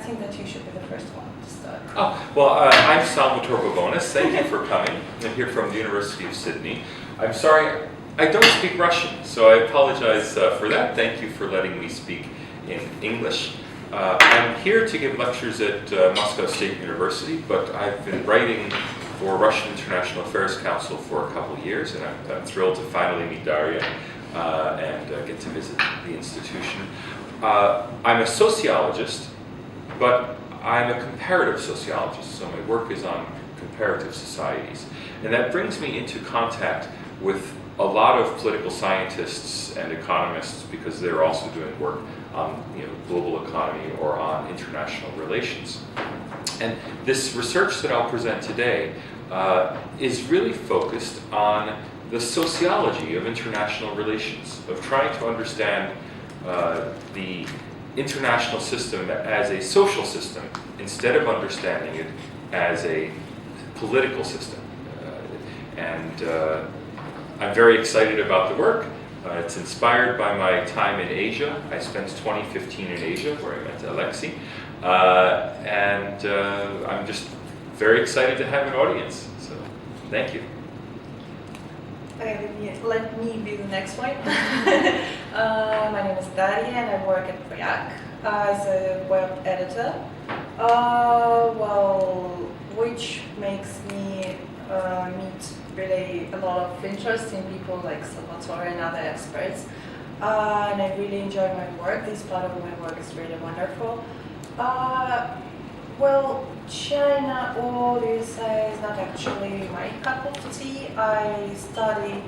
think that you should be the first one to start. Oh, well, I'm Salvatore Babones. Thank you for coming. I'm here from the University of Sydney. I'm sorry, I don't speak Russian, so I apologize for that. Thank you for letting me speak in English. I'm here to give lectures at Moscow State University, but I've been writing for Russian International Affairs Council for a couple of years, and I'm thrilled to finally meet Daria and get to visit the institution. I'm a sociologist, but I'm a comparative sociologist, so my work is on comparative societies. And that brings me into contact with a lot of political scientists and economists because they're also doing work on global economy or on international relations. And this research that I'll present today is really focused on the sociology of international relations, of trying to understand the international system as a social system instead of understanding it as a political system. I'm very excited about the work. It's inspired by my time in Asia. I spent 2015 in Asia where I met Alexei. I'm just very excited to have an audience. So thank you. Okay, let me be the next one. My name is Daria and I work at RIAC as a web editor. Which makes me meet really a lot of interest in people like Salvatore and other experts. And I really enjoy my work. This part of my work is really wonderful. China or the USA is not actually my cup of tea. I study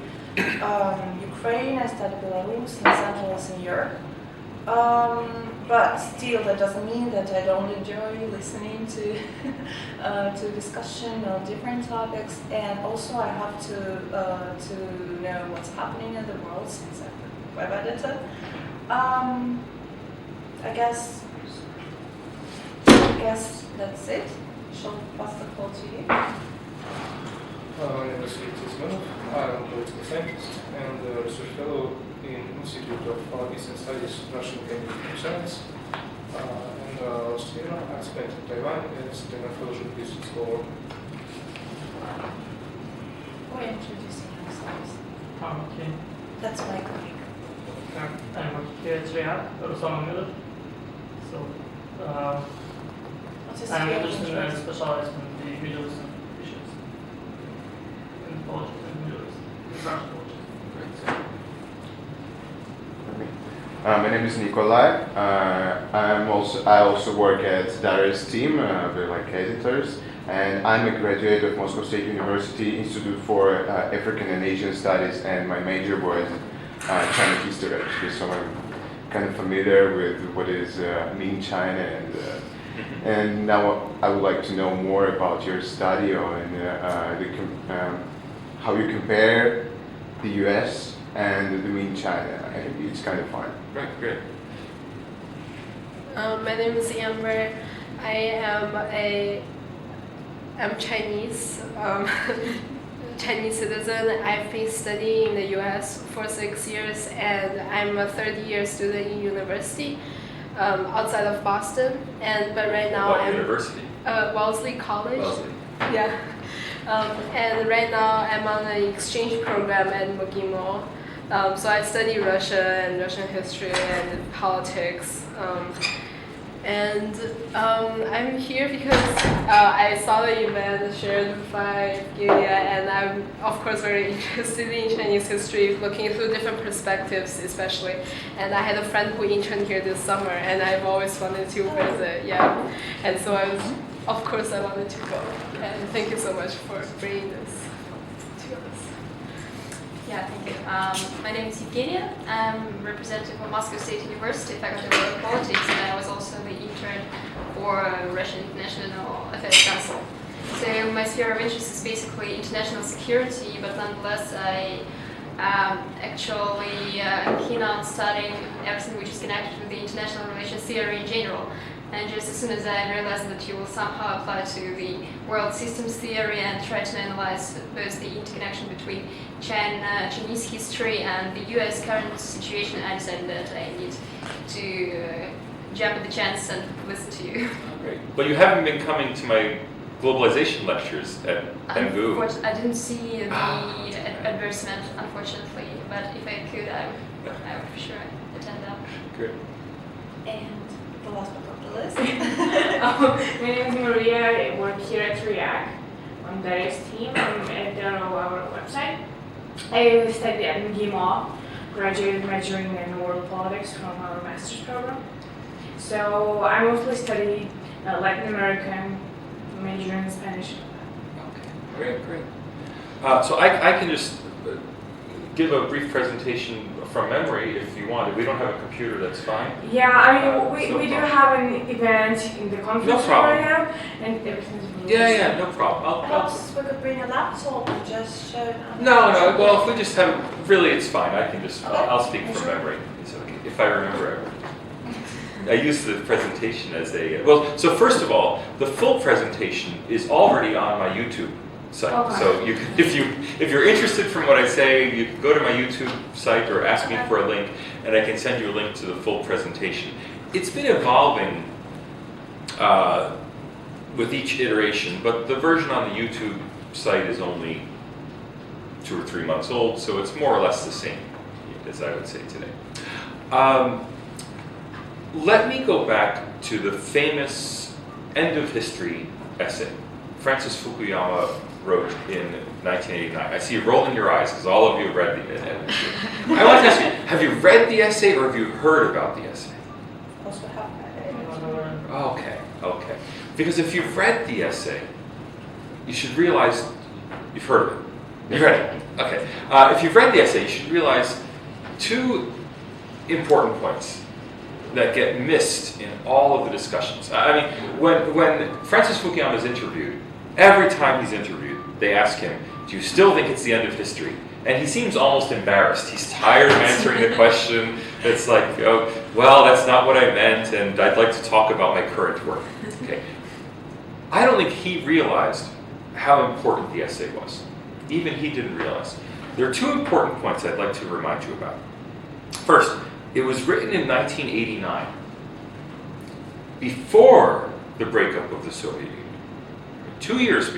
Ukraine, I study Belarus and Central Eastern Europe. But still, that doesn't mean that I don't enjoy listening to to discussion on different topics. And also, I have to know what's happening in the world since I'm a web editor. I guess that's it. Shall pass the call to you. My name is Iranian. I'm a political scientist and a research fellow in Institute of Eastern Studies, Russian Academy of Science. Last year I spent in Taiwan as a fellowship visiting scholar. We're introducing ourselves. Okay. That's my colleague. I'm here at RIAC, So, I'm interested specialized in the Middle Eastern issues, in politics and Middle East, Russian politics. My name is Nikolai. I also work at Daria's team, we're like editors, and I'm a graduate of Moscow State University Institute for African and Asian Studies, and my major was China history actually, so I'm kind of familiar with what is Ming China, and now I would like to know more about your study on how you compare the US and the Ming China. I think it's kind of fun. Right, great. My name is Amber. I'm Chinese, Chinese citizen. I've been studying in the US for 6 years, and I'm a third-year student in university outside of Boston. But right now What university? Wellesley College. Wellesley. Yeah. And right now I'm on an exchange program at McGill. So I study Russia and Russian history and politics. I'm here because I saw the event shared by Gilead, and I'm of course very interested in Chinese history, looking through different perspectives especially. And I had a friend who interned here this summer, and I've always wanted to visit, And so I wanted to go. And thank you so much for bringing this to us. Yeah, thank you. My name is Evgenia. I'm representative of Moscow State University, Faculty of World Politics, and I was also the intern for Russian International Affairs Council. So my sphere of interest is basically international security, but nonetheless I actually am keen on studying everything which is connected with the international relations theory in general. And just as soon as I realized that you will somehow apply to the world systems theory and try to analyze both the interconnection between Chinese history and the US current situation, I decided that I need to jump at the chance and listen to you. But you haven't been coming to my globalization lectures at NGU. I didn't see the advertisement, unfortunately, but if I could, I would for sure attend that. Good. And the last but not the least. My name is Maria. I work here at RIAC on Darius' team. I'm editor of our website. I studied at MGIMO, graduated majoring in world politics from our master's program. So I mostly studied Latin American, majoring in Spanish. Okay, great. So I can just give a brief presentation from memory if you want. If we don't have a computer, that's fine. Yeah, I mean, we do have an event in the conference room right now, and everything's really Yeah, no problem. Perhaps we could bring a laptop and just show. No. Well, if we just have, really, it's fine. I can just. Okay. I'll speak from memory. It's okay if I remember everything. I use the presentation as a well. So first of all, the full presentation is already on my YouTube site. Okay. So you, if you're interested from what I say, you can go to my YouTube site or ask me for a link, and I can send you a link to the full presentation. It's been evolving with each iteration, but the version on the YouTube site is only 2 or 3 months old, so it's more or less the same as I would say today. Let me go back to the famous end of history essay Francis Fukuyama wrote in 1989. I see you rolling your eyes because all of you have read the essay. I want to ask you, have you read the essay or have you heard about the essay? Also have that. Okay. Because if you've read the essay, you should realize you've heard of it. You've read it. Okay. If you've read the essay, you should realize 2 important points that get missed in all of the discussions. I mean, when Francis Fukuyama is interviewed, every time he's interviewed, they ask him, do you still think it's the end of history? And he seems almost embarrassed. He's tired of answering the question. It's like, oh, well, that's not what I meant, and I'd like to talk about my current work. Okay. I don't think he realized how important the essay was. Even he didn't realize. There are 2 important points I'd like to remind you about. First, it was written in 1989, before the breakup of the Soviet Union, 2 years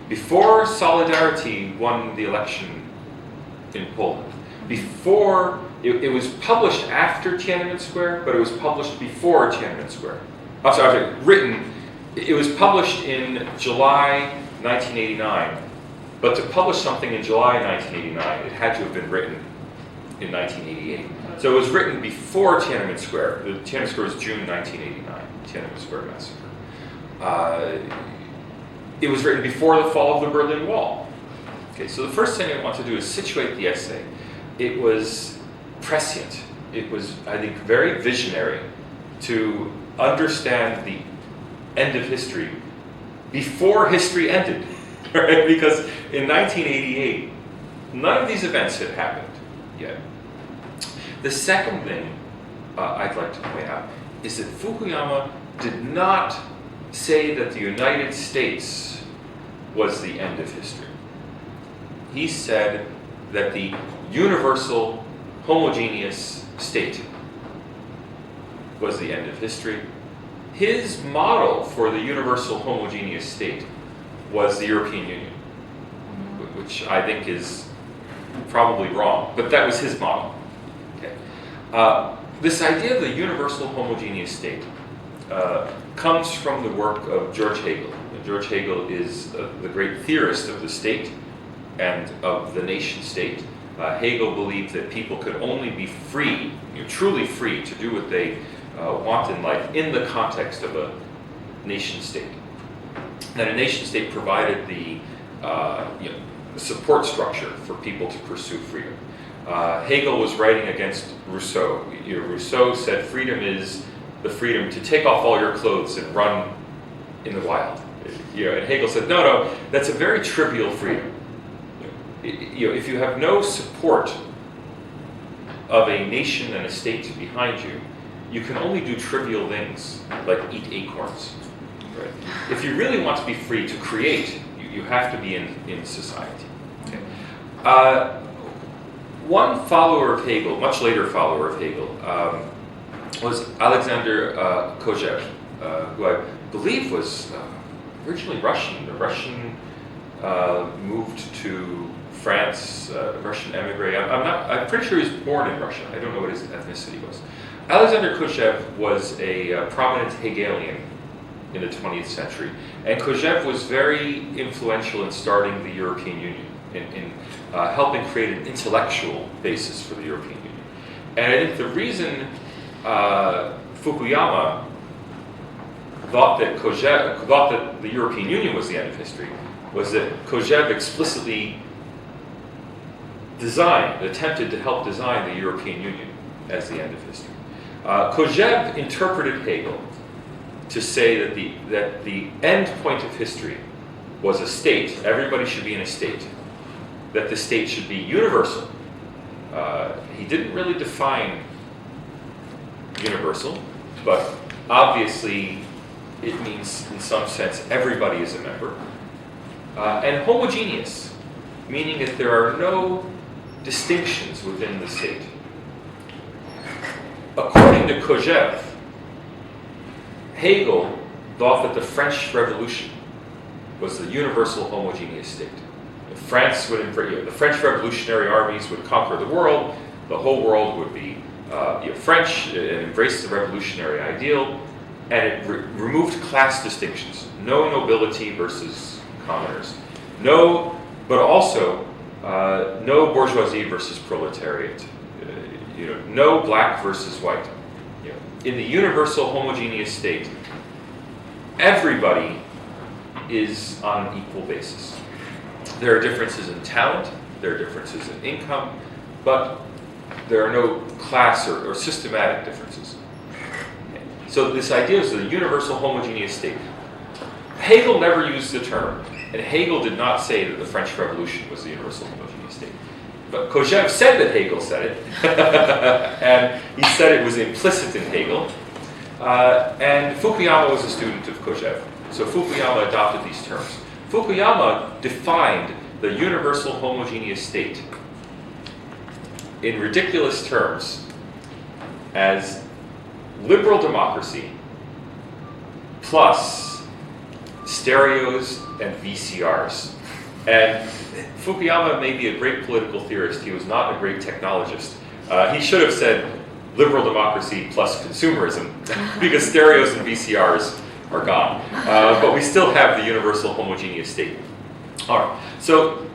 before Solidarity won the election in Poland, before, it was published after Tiananmen Square, but it was published before Tiananmen Square. I'm sorry, written, it was published in July 1989, but to publish something in July 1989, it had to have been written in 1988. So it was written before Tiananmen Square. The Tiananmen Square was June 1989, Tiananmen Square massacre. It was written before the fall of the Berlin Wall. Okay, so the first thing I want to do is situate the essay. It was prescient. It was, I think, very visionary to understand the end of history before history ended, right? Because in 1988, none of these events had happened yet. The second thing I'd like to point out is that Fukuyama did not say that the United States was the end of history. He said that the universal homogeneous state was the end of history. His model for the universal homogeneous state was the European Union, which I think is probably wrong, but that was his model. Okay. This idea of the universal homogeneous state comes from the work of George Hegel. And George Hegel is the great theorist of the state and of the nation state. Hegel believed that people could only be free, truly free, to do what they want in life in the context of a nation state. That a nation state provided the support structure for people to pursue freedom. Hegel was writing against Rousseau. Rousseau said freedom is the freedom to take off all your clothes and run in the wild. And Hegel said, no, that's a very trivial freedom. If you have no support of a nation and a state behind you, you can only do trivial things like eat acorns. Right? If you really want to be free to create, you have to be in society. Okay. One follower of Hegel, much later follower of Hegel, was Alexander Khrushchev. who I believe was originally Russian. The Russian moved to France, Russian emigre. I'm pretty sure he was born in Russia. I don't know what his ethnicity was. Alexander Khrushchev was a prominent Hegelian in the 20th century. And Khrushchev was very influential in starting the European Union, in helping create an intellectual basis for the European Union. And I think the reason Fukuyama thought that the European Union was the end of history was that Khrushchev explicitly attempted to help design the European Union as the end of history. Khrushchev interpreted Hegel to say that the end point of history was a state. Everybody should be in a state. That the state should be universal. He didn't really define universal, but obviously it means, in some sense, everybody is a member. And homogeneous, meaning that there are no distinctions within the state. According to Khrushchev, Hegel thought that the French Revolution was the universal homogeneous state. France would, the French revolutionary armies would conquer the world. The whole world would be French, and embrace the revolutionary ideal, and it removed class distinctions. No nobility versus commoners. But also no bourgeoisie versus proletariat. No black versus white. In the universal homogeneous state, everybody is on an equal basis. There are differences in talent, there are differences in income, but there are no class or systematic differences. So this idea is the universal homogeneous state. Hegel never used the term, and Hegel did not say that the French Revolution was the universal homogeneous state. But Khrushchev said that Hegel said it, and he said it was implicit in Hegel. And Fukuyama was a student of Khrushchev, so Fukuyama adopted these terms. Fukuyama defined the universal homogeneous state in ridiculous terms as liberal democracy plus stereos and VCRs. And Fukuyama may be a great political theorist. He was not a great technologist. He should have said liberal democracy plus consumerism because stereos and VCRs are gone. But we still have the universal homogeneous state. All right, so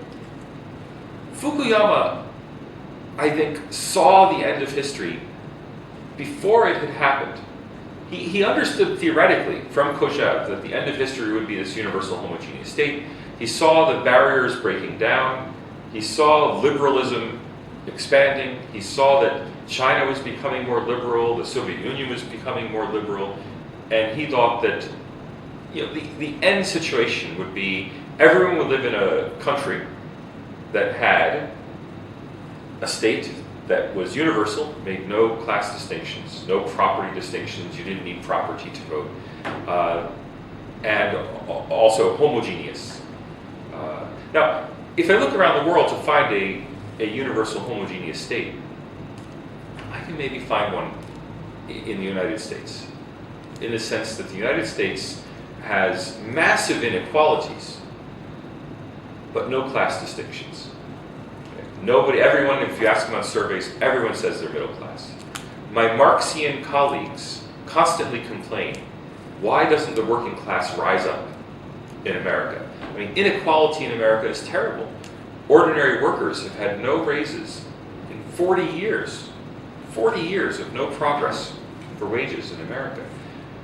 Fukuyama, I think, saw the end of history before it had happened. He understood theoretically from Khrushchev that the end of history would be this universal homogeneous state. He saw the barriers breaking down. He saw liberalism expanding. He saw that China was becoming more liberal, the Soviet Union was becoming more liberal, and he thought that the end situation would be everyone would live in a country that had a state that was universal, made no class distinctions, no property distinctions, you didn't need property to vote, and also homogeneous. Now, if I look around the world to find a universal homogeneous state, I can maybe find one in the United States, in the sense that the United States has massive inequalities, but no class distinctions. Everyone, if you ask them on surveys, everyone says they're middle class. My Marxian colleagues constantly complain, why doesn't the working class rise up in America? I mean, inequality in America is terrible. Ordinary workers have had no raises in 40 years. 40 years of no progress for wages in America.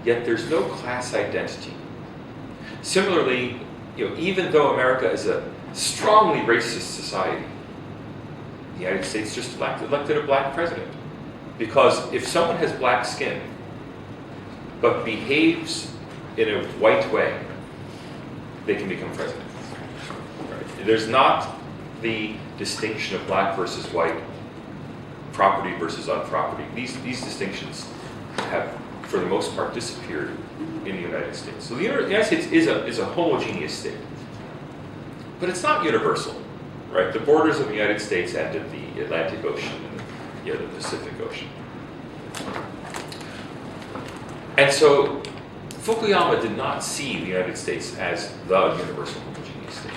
Yet there's no class identity. Similarly, even though America is a strongly racist society, the United States just elected a black president. Because if someone has black skin, but behaves in a white way, they can become president. Right? There's not the distinction of black versus white, property versus unproperty. These distinctions have, for the most part, disappeared in the United States. So the United States is a homogeneous state. But it's not universal. Right? The borders of the United States end at the Atlantic Ocean and the Pacific Ocean. And so Fukuyama did not see the United States as the universal homogeneous state.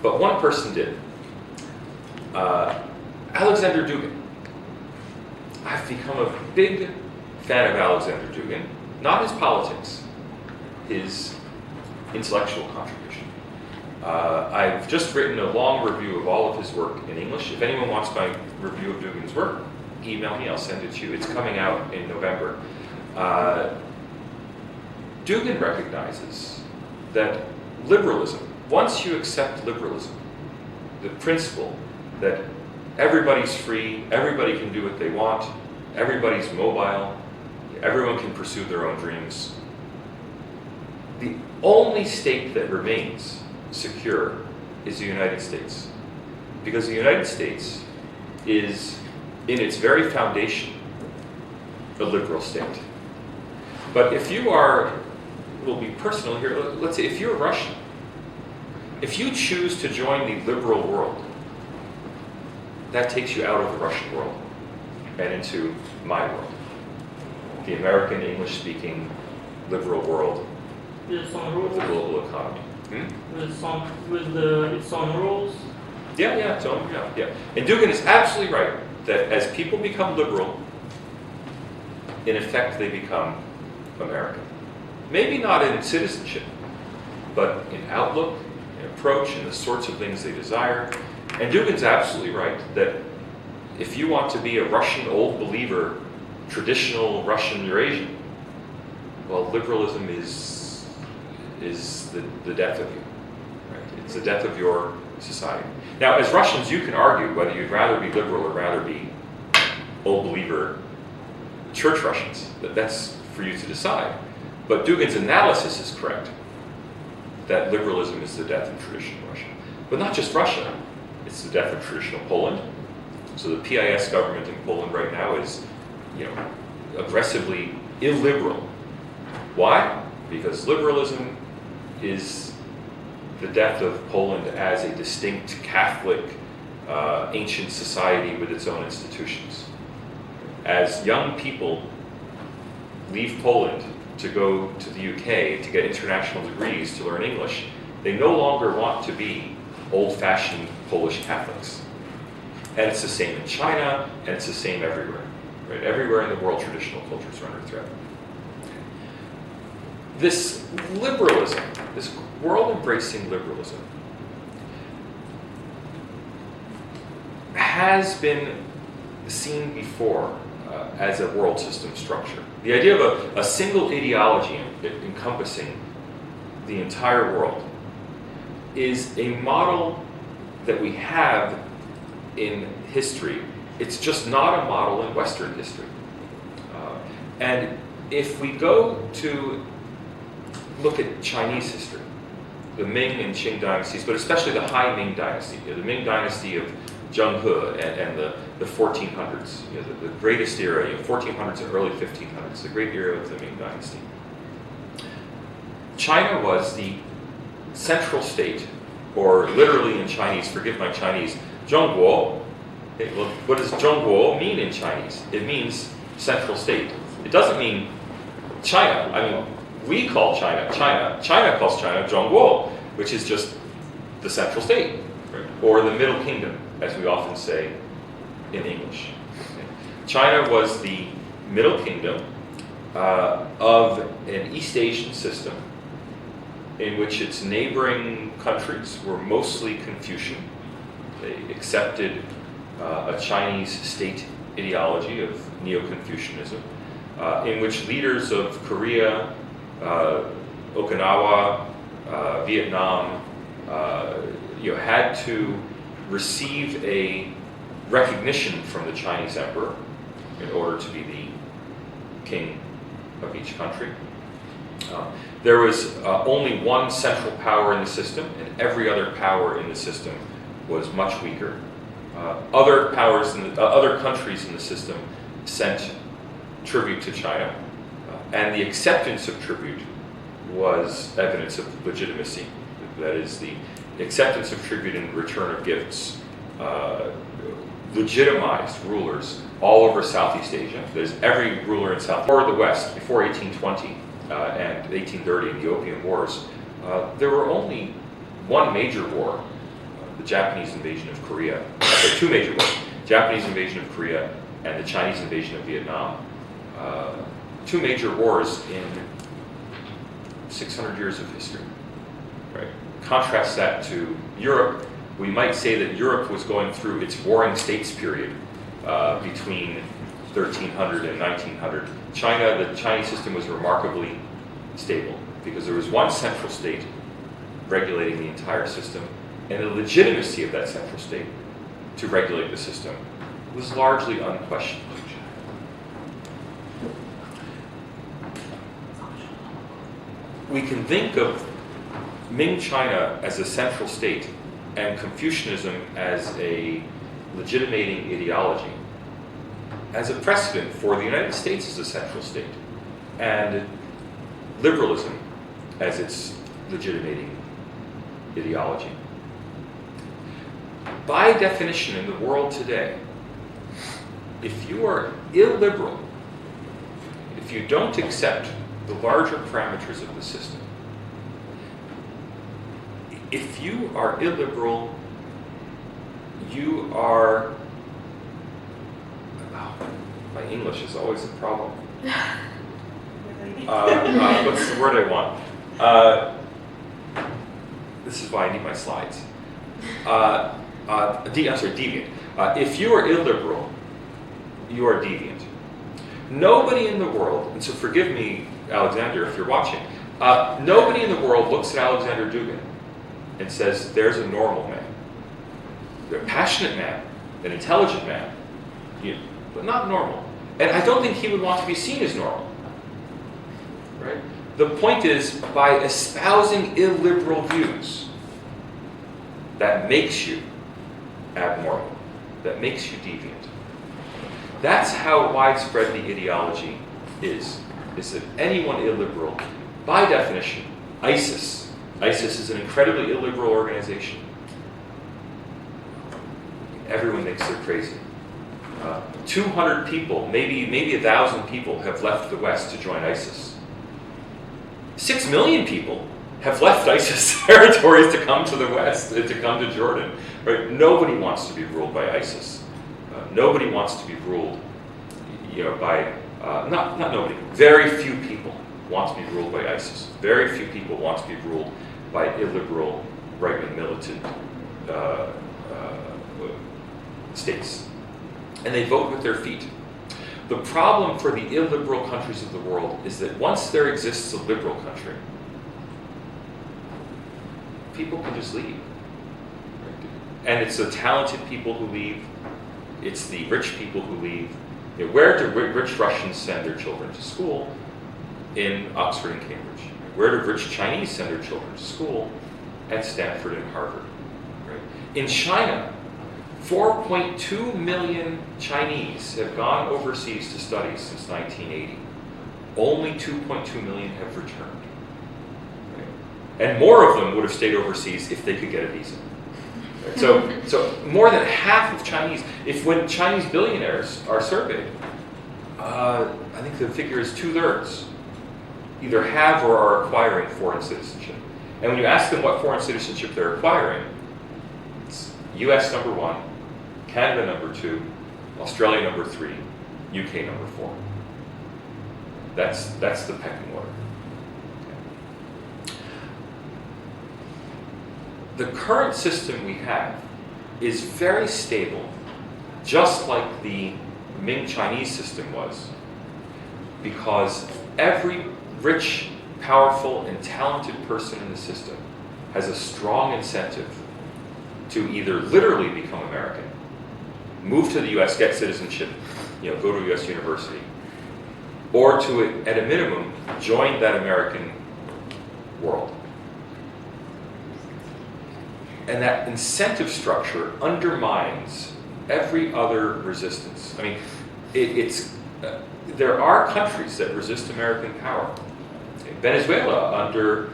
But one person did. Alexander Dugin. I've become a big fan of Alexander Dugin, not his politics, his intellectual contribution. I've just written a long review of all of his work in English. If anyone wants my review of Dugin's work, email me, I'll send it to you. It's coming out in November. Dugin recognizes that liberalism, once you accept liberalism, the principle that everybody's free, everybody can do what they want, everybody's mobile, everyone can pursue their own dreams, the only state that remains secure is the United States. Because the United States is, in its very foundation, a liberal state. But if you are, we'll be personal here, let's say if you're Russian, if you choose to join the liberal world, that takes you out of the Russian world and into my world, the American English-speaking liberal world With some of rules. the global economy. With its own rules. Yeah. And Dugin is absolutely right that as people become liberal, in effect they become American. Maybe not in citizenship, but in outlook, in approach, and the sorts of things they desire. And Dugin's absolutely right that if you want to be a Russian old believer, traditional Russian Eurasian, well, liberalism is the death of you. Right? It's the death of your society. Now, as Russians, you can argue whether you'd rather be liberal or rather be old believer church Russians. That's for you to decide. But Dugin's analysis is correct, that liberalism is the death of traditional Russia. But not just Russia, it's the death of traditional Poland. So the PIS government in Poland right now is, aggressively illiberal. Why? Because liberalism is the death of Poland as a distinct Catholic ancient society with its own institutions. As young people leave Poland to go to the UK to get international degrees to learn English, they no longer want to be old-fashioned Polish Catholics. And it's the same in China, and it's the same everywhere. Right? Everywhere in the world, traditional cultures are under threat. This liberalism, this world-embracing liberalism, has been seen before as a world system structure. The idea of a single ideology encompassing the entire world is a model that we have in history. It's just not a model in Western history. And if we go to look at Chinese history, the Ming and Qing dynasties, but especially the High Ming dynasty, the Ming dynasty of Zheng He and the 1400s, the greatest era, 1400s and early 1500s, the great era of the Ming dynasty. China was the central state, or literally in Chinese, forgive my Chinese, Zhongguo. Okay, well, what does Zhongguo mean in Chinese? It means central state. It doesn't mean China. I mean, we call China China. China calls China Zhongguo, which is just the central state, right? Or the Middle Kingdom, as we often say in English. Okay. China was the Middle Kingdom of an East Asian system in which its neighboring countries were mostly Confucian. They accepted a Chinese state ideology of Neo-Confucianism, in which leaders of Korea, Okinawa, Vietnam, had to receive a recognition from the Chinese emperor in order to be the king of each country. There was only one central power in the system, and every other power in the system was much weaker. Other countries in the system sent tribute to China, and the acceptance of tribute was evidence of legitimacy. That is, the acceptance of tribute in return of gifts legitimized rulers all over Southeast Asia. There's every ruler in South or the West before 1820 and 1830, the Opium Wars. There were only one major war, the Japanese invasion of Korea. Sorry, two major wars: Japanese invasion of Korea and the Chinese invasion of Vietnam. Two major wars in 600 years of history. Right? Contrast that to Europe. We might say that Europe was going through its warring states period between 1300 and 1900. China, the Chinese system was remarkably stable because there was one central state regulating the entire system, and the legitimacy of that central state to regulate the system was largely unquestioned. We can think of Ming China as a central state and Confucianism as a legitimating ideology as a precedent for the United States as a central state and liberalism as its legitimating ideology. By definition in the world today, if you are illiberal, if you don't accept the larger parameters of the system, if you are illiberal, you are, my English is always a problem. What's the word I want? This is why I need my slides. I'm sorry, deviant. If you are illiberal, you are deviant. Nobody in the world, and so forgive me, Alexander, if you're watching, nobody in the world looks at Alexander Dugin and says, there's a normal man. They're a passionate man, an intelligent man, but not normal. And I don't think he would want to be seen as normal. Right? The point is, by espousing illiberal views, that makes you abnormal, that makes you deviant. That's how widespread the ideology is that anyone illiberal, by definition, ISIS is an incredibly illiberal organization. Everyone thinks they're crazy. 200 people, maybe 1,000 people have left the West to join ISIS. 6 million people have left ISIS territories to come to the West, to come to Jordan. Right? Nobody wants to be ruled by ISIS. Nobody wants to be ruled, by not nobody. Very few people want to be ruled by ISIS. Very few people want to be ruled by illiberal, right-wing militant states, and they vote with their feet. The problem for the illiberal countries of the world is that once there exists a liberal country, people can just leave. And it's the talented people who leave, it's the rich people who leave. Where do rich Russians send their children to school? In Oxford and Cambridge. Where do rich Chinese send their children to school? At Stanford and Harvard. Right? In China, 4.2 million Chinese have gone overseas to study since 1980. Only 2.2 million have returned. Right? And more of them would have stayed overseas if they could get a visa. Right? So more than half of Chinese, when Chinese billionaires are surveyed, I think the figure is 2/3 either have or are acquiring foreign citizenship. And when you ask them what foreign citizenship they're acquiring, it's US number 1, Canada number 2, Australia number 3, UK number 4. That's the pecking order. The current system we have is very stable, just like the Ming Chinese system was, because every rich, powerful, and talented person in the system has a strong incentive to either literally become American, move to the US, get citizenship, go to a US university, or to, at a minimum, join that American world. And that incentive structure undermines every other resistance. I mean, there are countries that resist American power. Venezuela under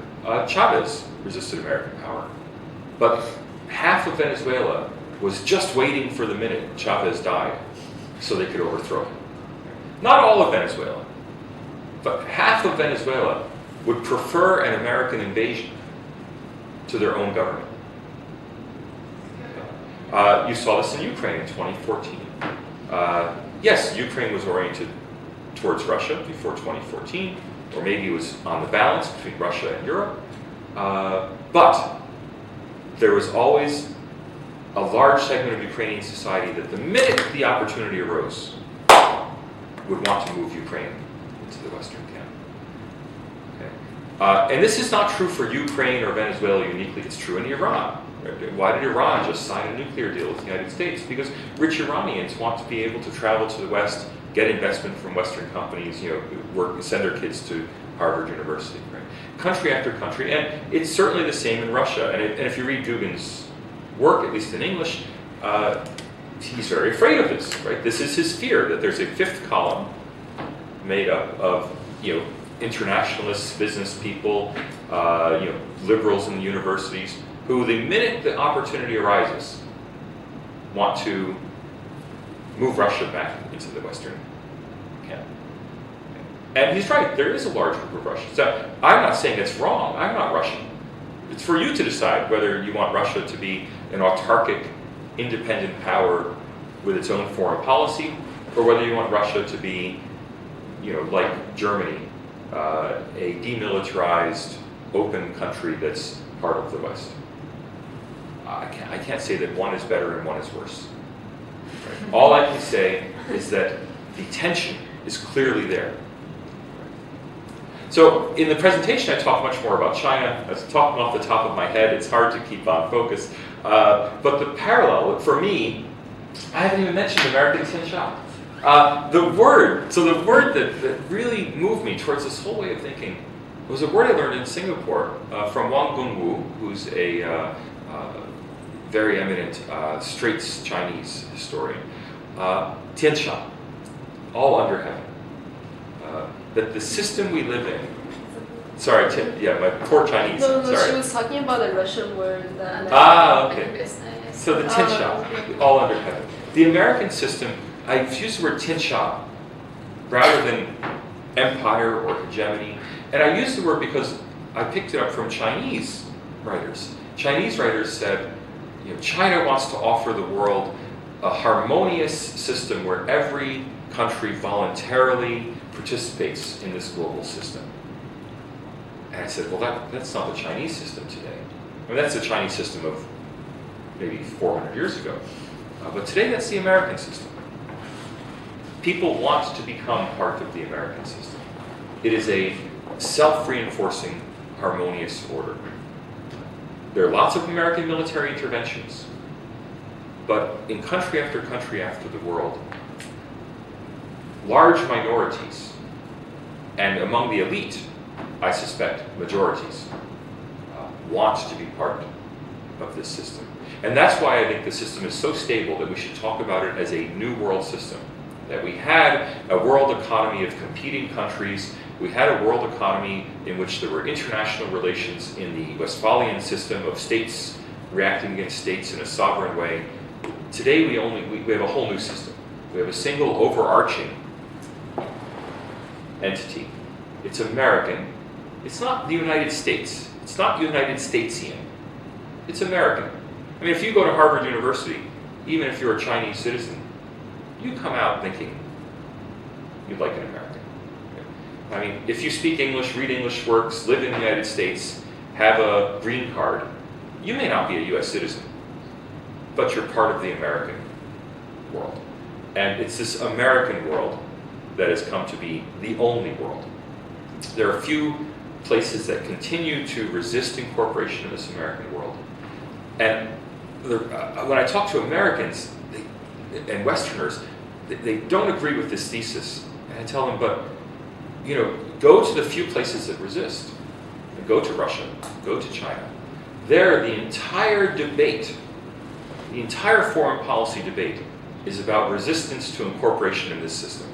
Chavez resisted American power. But half of Venezuela was just waiting for the minute Chavez died so they could overthrow him. Not all of Venezuela, but half of Venezuela would prefer an American invasion to their own government. You saw this in Ukraine in 2014. Yes, Ukraine was oriented towards Russia before 2014, or maybe it was on the balance between Russia and Europe. But there was always a large segment of Ukrainian society that the minute the opportunity arose would want to move Ukraine into the Western camp. Okay. And this is not true for Ukraine or Venezuela uniquely, it's true in Iran. Why did Iran just sign a nuclear deal with the United States? Because rich Iranians want to be able to travel to the West, get investment from Western companies, send their kids to Harvard University, right? Country after country, and it's certainly the same in Russia. And if you read Dugin's work, at least in English, he's very afraid of this, right? This is his fear, that there's a fifth column made up of, internationalists, business people, liberals in the universities, who the minute the opportunity arises, want to move Russia back into the Western camp. And he's right, there is a large group of Russians. So I'm not saying it's wrong, I'm not Russian. It's for you to decide whether you want Russia to be an autarkic, independent power with its own foreign policy, or whether you want Russia to be, like Germany, a demilitarized, open country that's part of the West. I can't say that one is better and one is worse. Right? All I can say is that the tension is clearly there. So in the presentation, I talk much more about China. I was talking off the top of my head. It's hard to keep on focus. But the parallel, for me, I haven't even mentioned American Tianxia. The word that really moved me towards this whole way of thinking was a word I learned in Singapore from Wang Gungwu, who's a very eminent Straits Chinese historian. Tianxia, all under heaven. That the system we live in, my poor Chinese. No, sorry. she was talking about the Russian word. Okay. So the Tianxia, all under heaven. The American system, I've used the word Tianxia rather than empire or hegemony. And I use the word because I picked it up from Chinese writers. Chinese writers said, China wants to offer the world a harmonious system where every country voluntarily participates in this global system. And I said, well, that's not the Chinese system today. I mean, that's the Chinese system of maybe 400 years ago. But today, that's the American system. People want to become part of the American system. It is a self-reinforcing, harmonious order. There are lots of American military interventions, but in country after the world, large minorities, and among the elite, I suspect majorities, want to be part of this system. And that's why I think the system is so stable that we should talk about it as a new world system. That we had a world economy of competing countries, we had a world economy in which there were international relations in the Westphalian system of states reacting against states in a sovereign way. Today we have a whole new system. We have a single overarching entity. It's American. It's not the United States. It's not United Statesian. It's American. I mean, if you go to Harvard University, even if you're a Chinese citizen, you come out thinking you'd like an American. I mean, if you speak English, read English works, live in the United States, have a green card, you may not be a US citizen, but you're part of the American world. And it's this American world that has come to be the only world. There are a few places that continue to resist incorporation in this American world. And when I talk to Americans and Westerners, they don't agree with this thesis. And I tell them, but go to the few places that resist. Go to Russia, go to China. There, the entire debate, the entire foreign policy debate is about resistance to incorporation in this system.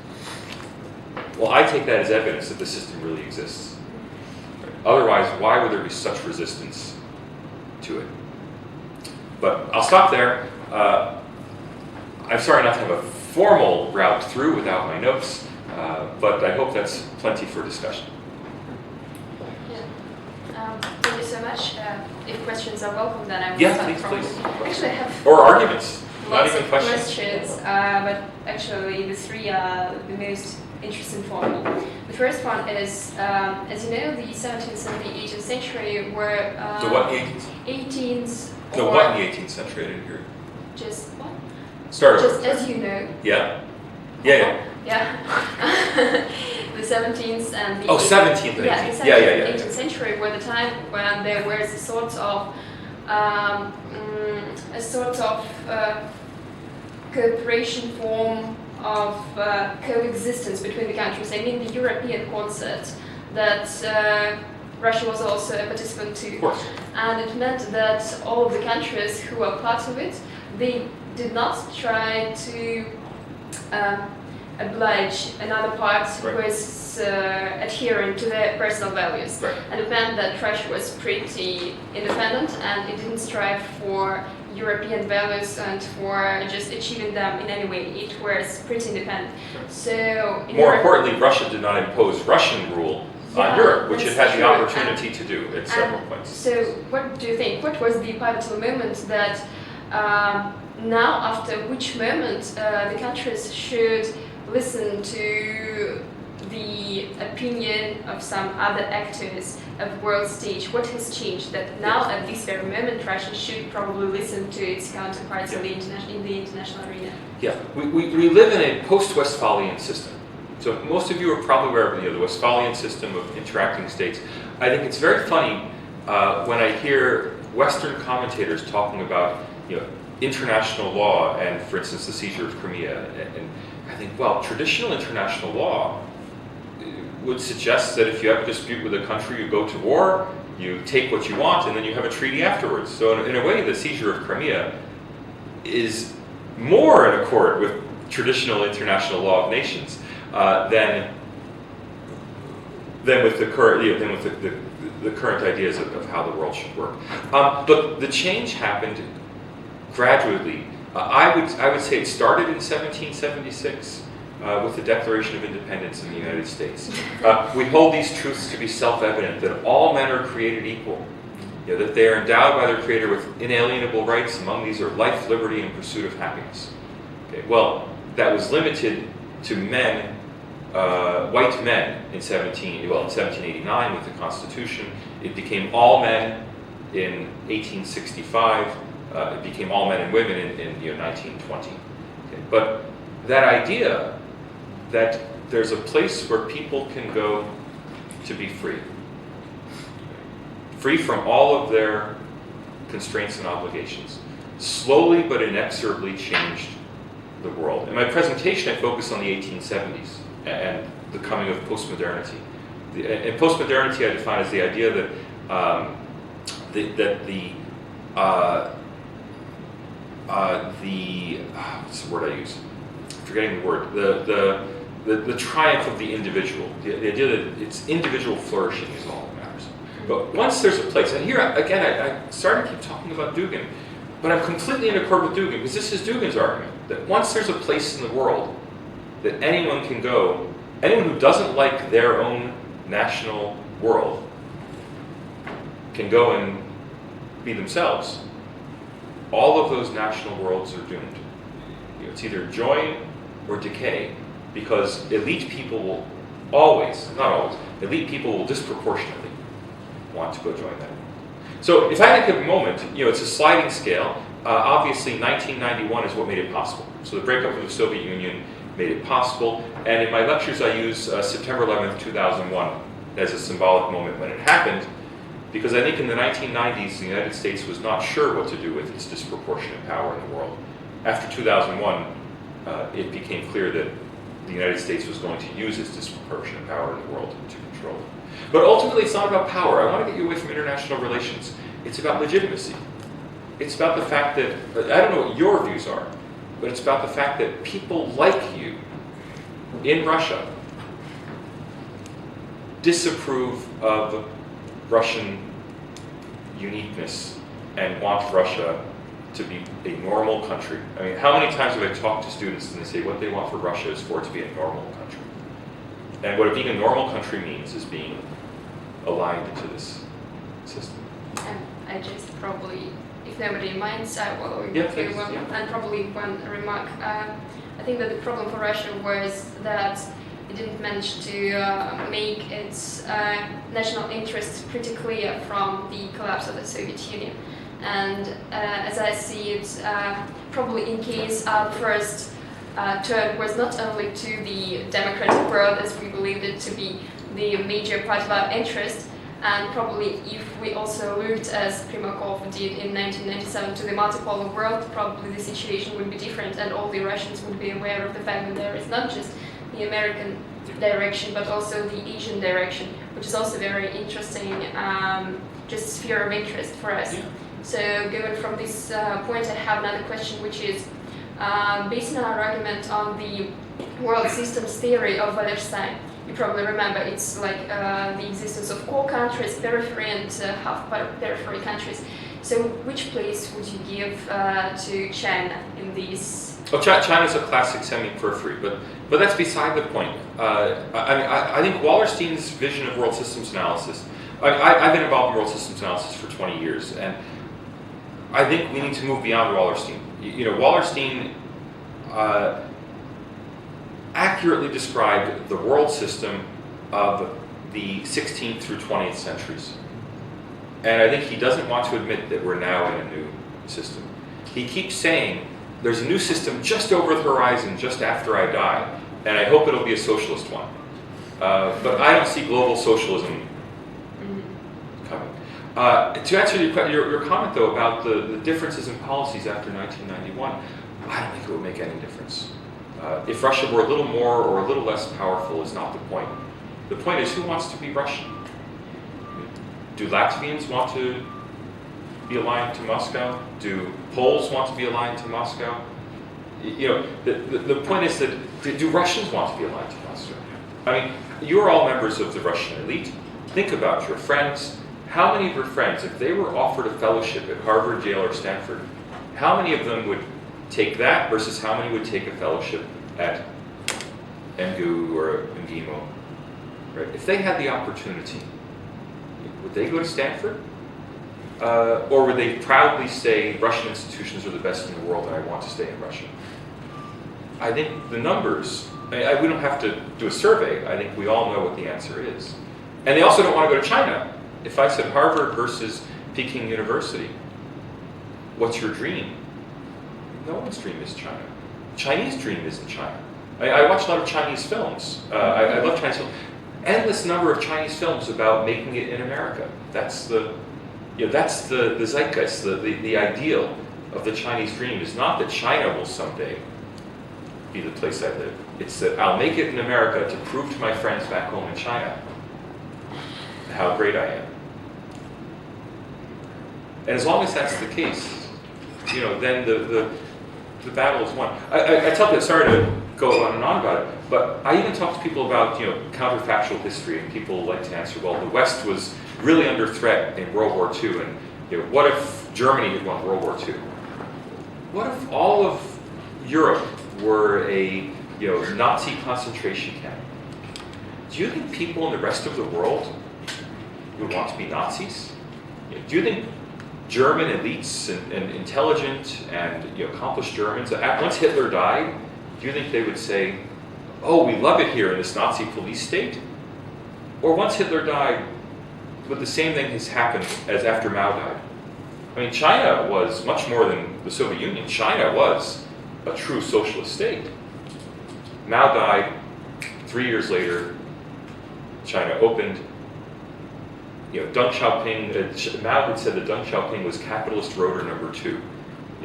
Well, I take that as evidence that the system really exists. Otherwise, why would there be such resistance to it? But I'll stop there. I'm sorry not to have a formal route through without my notes, but I hope that's plenty for discussion. Thank you so much. If questions are welcome, then I will Yeah, start please. Actually, I have Or arguments, not lots even of questions. but actually the three are the most interesting for me. The first one is, as you know, the 17th and the 18th century were The what in the 18th? 18th The or what in the 18th century? I didn't hear. just what? Start Just over. as you know. Yeah. Yeah. Yeah. The 17th and the 17th and 18th. Yeah, the 17th and 18th century were the time when there was a sort of cooperation form of coexistence between the countries. I mean the European concept that Russia was also a participant to. Of course. And it meant that all of the countries who were part of it, they did not try to oblige another part who Right. was adhering to their personal values. Right. And it meant that Russia was pretty independent and it didn't strive for European values and for just achieving them in any way. It was pretty independent. So in More Europe- importantly, Russia did not impose Russian rule on Yeah, Europe, which it that's had the true. opportunity to do at several points. So what do you think? What was the pivotal moment that now, after which moment the countries should listen to the opinion of some other actors of world stage? What has changed that now at this very moment Russia should probably listen to its counterparts in the international arena? Yeah, we live in a post-Westphalian system. So most of you are probably aware of the Westphalian system of interacting states. I think it's very funny when I hear Western commentators talking about international law and, for instance, the seizure of Crimea. And I think, well, traditional international law would suggest that if you have a dispute with a country, you go to war, you take what you want, and then you have a treaty afterwards. So in a way, the seizure of Crimea is more in accord with traditional international law of nations than with the current the current ideas of how the world should work. But the change happened gradually. I would say it started in 1776 with the Declaration of Independence in the United States. We hold these truths to be self-evident, that all men are created equal, that they are endowed by their Creator with inalienable rights. Among these are life, liberty, and pursuit of happiness. Okay, well, that was limited to men, white men in 1789 with the Constitution. It became all men in 1865. It became all men and women in 1920. Okay, but that idea that there's a place where people can go to be free from all of their constraints and obligations, slowly but inexorably changed the world. In my presentation, I focused on the 1870s and the coming of postmodernity. And postmodernity I define as the idea that what's the word I use? I'm forgetting the word. The triumph of the individual. The idea that it's individual flourishing is all that matters. But once there's a place, and here again I started to keep talking about Dugin, but I'm completely in accord with Dugin because this is Dugin's argument that once there's a place in the world that anyone can go, anyone who doesn't like their own national world can go and be themselves. All of those national worlds are doomed. It's either joy or decay, because elite people will always, not always, elite people will disproportionately want to go join that. So if I had to give a moment, it's a sliding scale. Obviously 1991 is what made it possible. So the breakup of the Soviet Union made it possible, and in my lectures I use September 11th, 2001 as a symbolic moment when it happened, because I think in the 1990s the United States was not sure what to do with its disproportionate power in the world. After 2001, it became clear that the United States was going to use its disproportionate power in the world to control it. But ultimately it's not about power. I want to get you away from international relations. It's about legitimacy. It's about the fact that, I don't know what your views are, but it's about the fact that people like you in Russia disapprove of Russian uniqueness and want Russia to be a normal country. I mean, how many times have I talked to students and they say what they want for Russia is for it to be a normal country. And what being a normal country means is being aligned into this system. And I just probably, if nobody minds, I will Yeah, give you please, one, yeah. and probably one remark. I think that the problem for Russia was that it didn't manage to make its national interests pretty clear from the collapse of the Soviet Union. And as I see it, probably in case our first turn was not only to the democratic world as we believed it to be the major part of our interest, and probably if we also looked, as Primakov did in 1997, to the multipolar world, probably the situation would be different and all the Russians would be aware of the fact that there is not just the American direction but also the Asian direction, which is also very interesting, just sphere of interest for us. Yeah. So going from this point, I have another question, which is based on our argument on the world systems theory of Wallerstein. You probably remember it's like the existence of core countries, periphery, and half periphery countries. So which place would you give to China in these? Well, China's a classic semi-periphery, but that's beside the point. I think Wallerstein's vision of world systems analysis, I've been involved in world systems analysis for 20 years, and I think we need to move beyond Wallerstein. Wallerstein accurately described the world system of the 16th through 20th centuries. And I think he doesn't want to admit that we're now in a new system. He keeps saying, there's a new system just over the horizon, just after I die, and I hope it'll be a socialist one. But I don't see global socialism coming. To answer your comment, though, about the differences in policies after 1991, I don't think it would make any difference. If Russia were a little more or a little less powerful is not the point. The point is, who wants to be Russian? Do Latvians want to be aligned to Moscow? Do Poles want to be aligned to Moscow? The point is that do Russians want to be aligned to Moscow? I mean, you're all members of the Russian elite. Think about your friends. How many of your friends, if they were offered a fellowship at Harvard, Yale, or Stanford, how many of them would take that versus how many would take a fellowship at MGU or MGIMO? Right? If they had the opportunity, would they go to Stanford? Or would they proudly say Russian institutions are the best in the world and I want to stay in Russia? I think the numbers, we don't have to do a survey, I think we all know what the answer is. And they also don't want to go to China. If I said Harvard versus Peking University, what's your dream? No one's dream is China. Chinese dream isn't China. I watch a lot of Chinese films. I love Chinese films. Endless number of Chinese films about making it in America. That's the zeitgeist, the ideal of the Chinese dream is not that China will someday be the place I live. It's that I'll make it in America to prove to my friends back home in China how great I am. And as long as that's the case, then the battle is won. I tell people, sorry to go on and on about it, but I even talk to people about counterfactual history, and people like to answer, well, the West was really under threat in World War II, and what if Germany had won World War II? What if all of Europe were a Nazi concentration camp? Do you think people in the rest of the world would want to be Nazis? Do you think German elites and intelligent and accomplished Germans, once Hitler died, do you think they would say, oh, we love it here in this Nazi police state? Or once Hitler died, would the same thing has happened as after Mao died? I mean, China was much more than the Soviet Union. China was a true socialist state. Mao died. 3 years later, China opened. Deng Xiaoping, Mao had said that Deng Xiaoping was capitalist rotor number 2,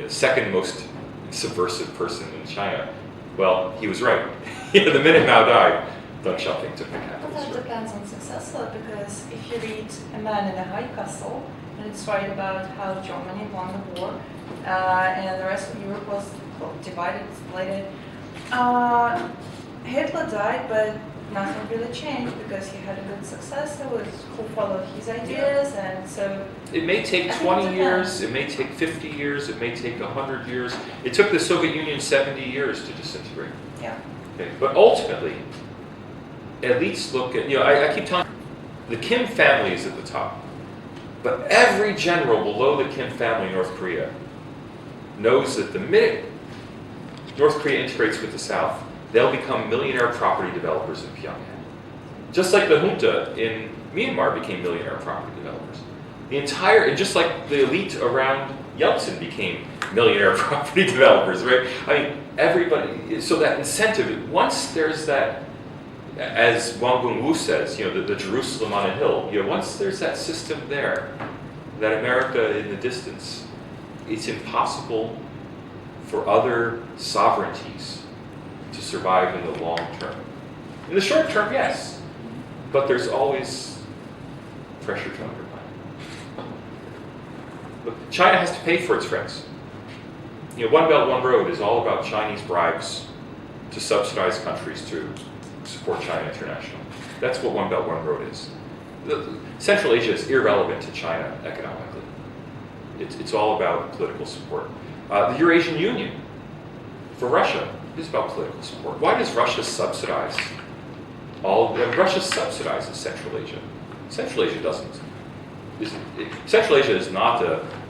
second most subversive person in China. Well, he was right. The minute Mao died, Deng Xiaoping took the But capitalist that rotor. depends on successor, because if you read A Man in a High Castle, and it's right about how Germany won the war, and the rest of Europe was divided later. Hitler died, but nothing really changed because he had a good successor who followed his ideas, and so. It may take 20 years, it may take 50 years, it may take 100 years. It took the Soviet Union 70 years to disintegrate. Yeah. Okay, but ultimately, elites look at, I keep telling you, the Kim family is at the top. But every general below the Kim family in North Korea knows that the minute North Korea integrates with the South, they'll become millionaire property developers in Pyongyang. Just like the junta in Myanmar became millionaire property developers. And just like the elite around Yeltsin became millionaire property developers, right? I mean, everybody, so that incentive, once there's that, as Wang Gungwu says, the Jerusalem on a hill, once there's that system there, that America in the distance, it's impossible for other sovereignties to survive in the long term. In the short term, yes, but there's always pressure to undermine. Look, China has to pay for its friends. One Belt, One Road is all about Chinese bribes to subsidize countries to support China International. That's what One Belt, One Road is. Central Asia is irrelevant to China economically. It's all about political support. The Eurasian Union for Russia is about political support. Why does Russia subsidize Russia subsidizes Central Asia. Central Asia doesn't. Central Asia is not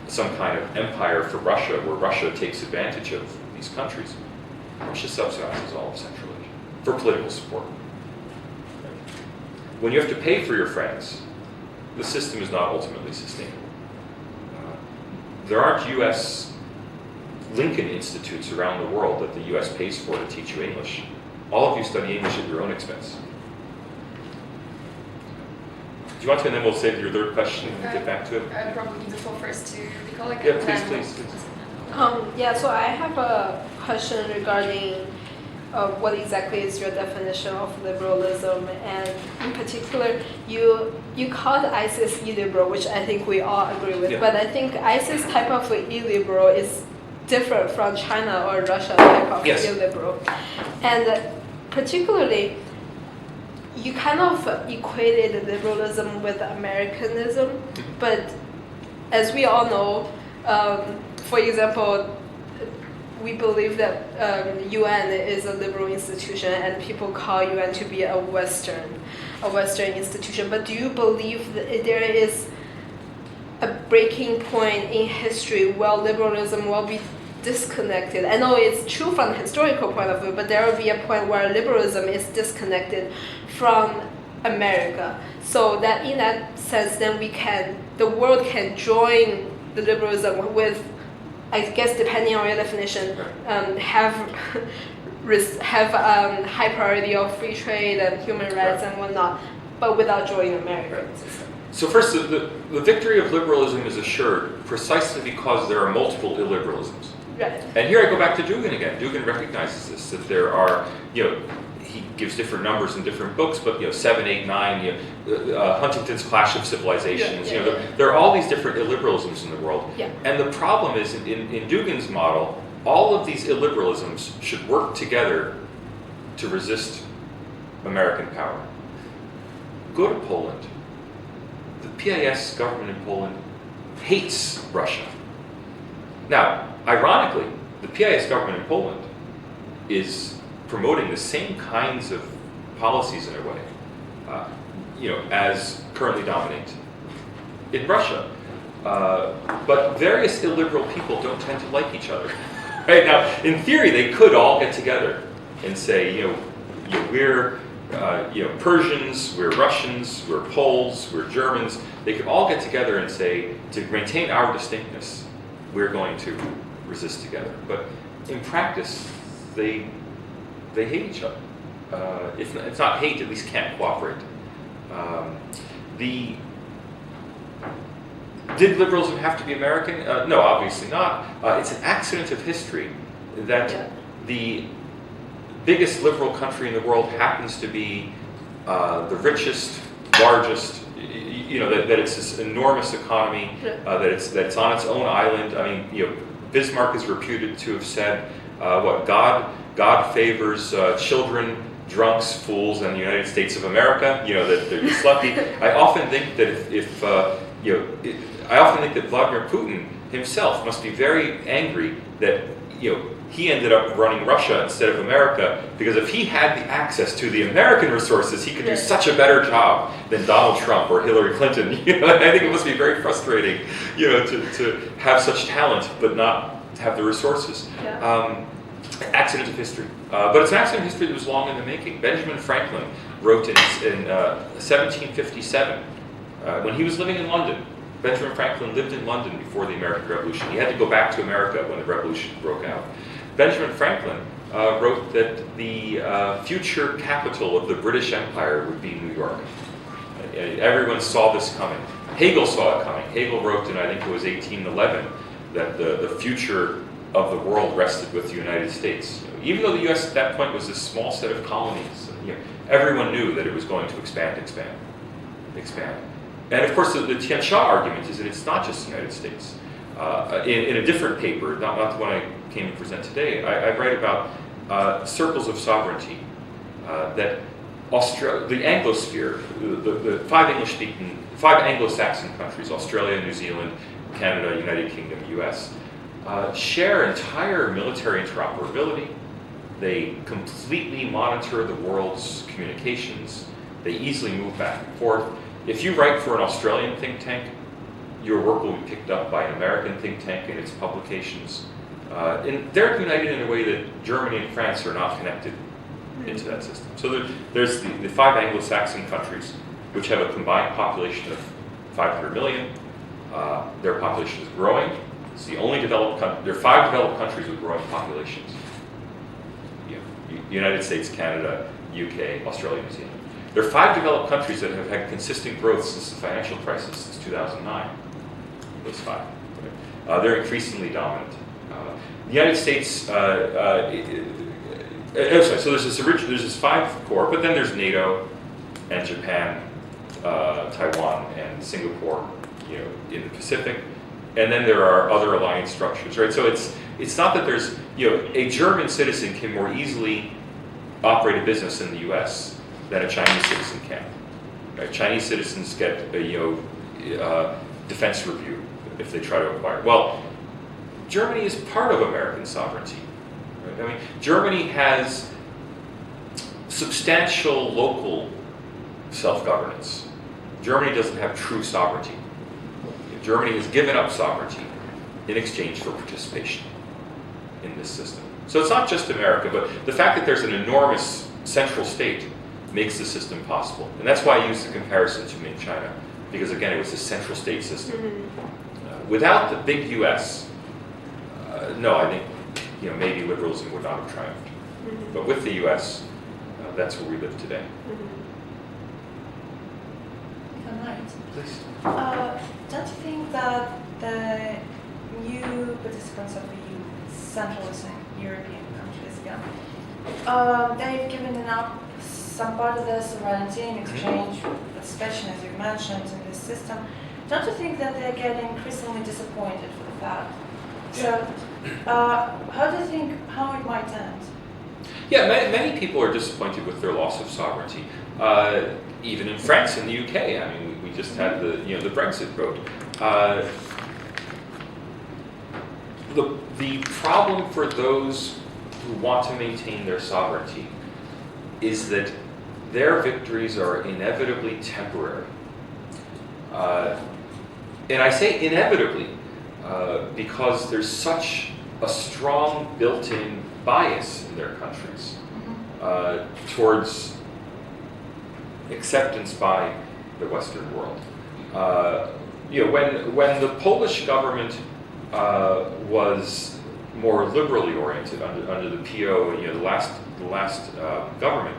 some kind of empire for Russia where Russia takes advantage of these countries. Russia subsidizes all of Central Asia for political support. When you have to pay for your friends, the system is not ultimately sustainable. There aren't U.S. Lincoln Institutes around the world that the U.S. pays for to teach you English. All of you study English at your own expense. Do you want to, and then we'll save your third question and get back to it? I'd probably give the floor first to the colleague. Yeah, please. So I have a question regarding what exactly is your definition of liberalism, and in particular, you called ISIS illiberal, which I think we all agree with. Yeah. But I think ISIS type of illiberal is different from China or Russia type of illiberal, and particularly, you kind of equated liberalism with Americanism, but as we all know, for example, we believe that UN is a liberal institution, and people call UN to be a Western institution. But do you believe that there is a breaking point in history where liberalism will be disconnected? I know it's true from a historical point of view, but there will be a point where liberalism is disconnected from America. So that in that sense, then the world can join the liberalism with, I guess, depending on your definition, have high priority of free trade and human rights and whatnot, but without joining America. So first, the victory of liberalism is assured precisely because there are multiple illiberalisms. Right. And here I go back to Dugin again. Dugin recognizes this, that there are, he gives different numbers in different books, but 7, 8, 9, Huntington's Clash of Civilizations, there are all these different illiberalisms in the world. Yeah. And the problem is, in Dugin's model, all of these illiberalisms should work together to resist American power. Go to Poland. The PIS government in Poland hates Russia. Now, ironically, the PIS government in Poland is promoting the same kinds of policies in a way, as currently dominate in Russia. But various illiberal people don't tend to like each other. Right now, in theory, they could all get together and say, we're Persians, we're Russians, we're Poles, we're Germans. They could all get together and say, to maintain our distinctness, we're going to resist together. But in practice, they hate each other. If it's not hate, at least can't cooperate. Did liberalism have to be American? No, obviously not. It's an accident of history that the biggest liberal country in the world happens to be the richest, largest, that it's this enormous economy, that it's on its own island. I mean, Bismarck is reputed to have said, God favors children drunks, fools, and the United States of America, that they're just lucky. I often think that I often think that Vladimir Putin himself must be very angry that, he ended up running Russia instead of America, because if he had the access to the American resources, he could do such a better job than Donald Trump or Hillary Clinton. I think it must be very frustrating, to have such talent but not have the resources. Yeah. Accident of history. But it's an accident of history that was long in the making. Benjamin Franklin wrote in 1757, when he was living in London. Benjamin Franklin lived in London before the American Revolution. He had to go back to America when the Revolution broke out. Benjamin Franklin wrote that the future capital of the British Empire would be New York. Everyone saw this coming. Hegel saw it coming. Hegel wrote in, I think it was 1811, that the future of the world rested with the United States. Even though the U.S. at that point was this small set of colonies, everyone knew that it was going to expand. And of course, the Tian Sha argument is that it's not just the United States. In a different paper, not the one I came to present today, I write about circles of sovereignty, that the Anglosphere, the five Anglo-Saxon countries, Australia, New Zealand, Canada, United Kingdom, US, share entire military interoperability. They completely monitor the world's communications. They easily move back and forth. If you write for an Australian think tank, your work will be picked up by an American think tank in its publications. And they're united in a way that Germany and France are not connected into that system. So there's the five Anglo-Saxon countries, which have a combined population of 500 million. Their population is growing. It's the only developed country. There are five developed countries with growing populations. United States, Canada, UK, Australia, New Zealand. There are five developed countries that have had consistent growth since the financial crisis, since 2009. Those five. They're increasingly dominant. The United States, so there's this five core, but then there's NATO and Japan, Taiwan and Singapore, in the Pacific, and then there are other alliance structures, right? So it's not that there's, a German citizen can more easily operate a business in the U.S. than a Chinese citizen can. Right? Chinese citizens get a defense review if they try to acquire. Well, Germany is part of American sovereignty. Right? I mean, Germany has substantial local self-governance. Germany doesn't have true sovereignty. Germany has given up sovereignty in exchange for participation in this system. So it's not just America, but the fact that there's an enormous central state makes the system possible. And that's why I use the comparison to Ming China, because again, it was a central state system. Without the big US, no, I think maybe liberalism would not have triumphed. But with the US, that's where we live today. If I might. Please. Don't you think that the new participants of the centralist European countries, they've given up some part of their sovereignty in exchange for participation, as you mentioned, in this system? Don't you think that they're getting increasingly disappointed for the fact? So, how do you think how it might end? Yeah, many people are disappointed with their loss of sovereignty. Even in France and the UK, I mean, we just had the Brexit vote. The problem for those who want to maintain their sovereignty is that their victories are inevitably temporary. And I say inevitably because there's such a strong built-in bias in their countries towards acceptance by the Western world. When the Polish government was more liberally oriented under the PO, the last government,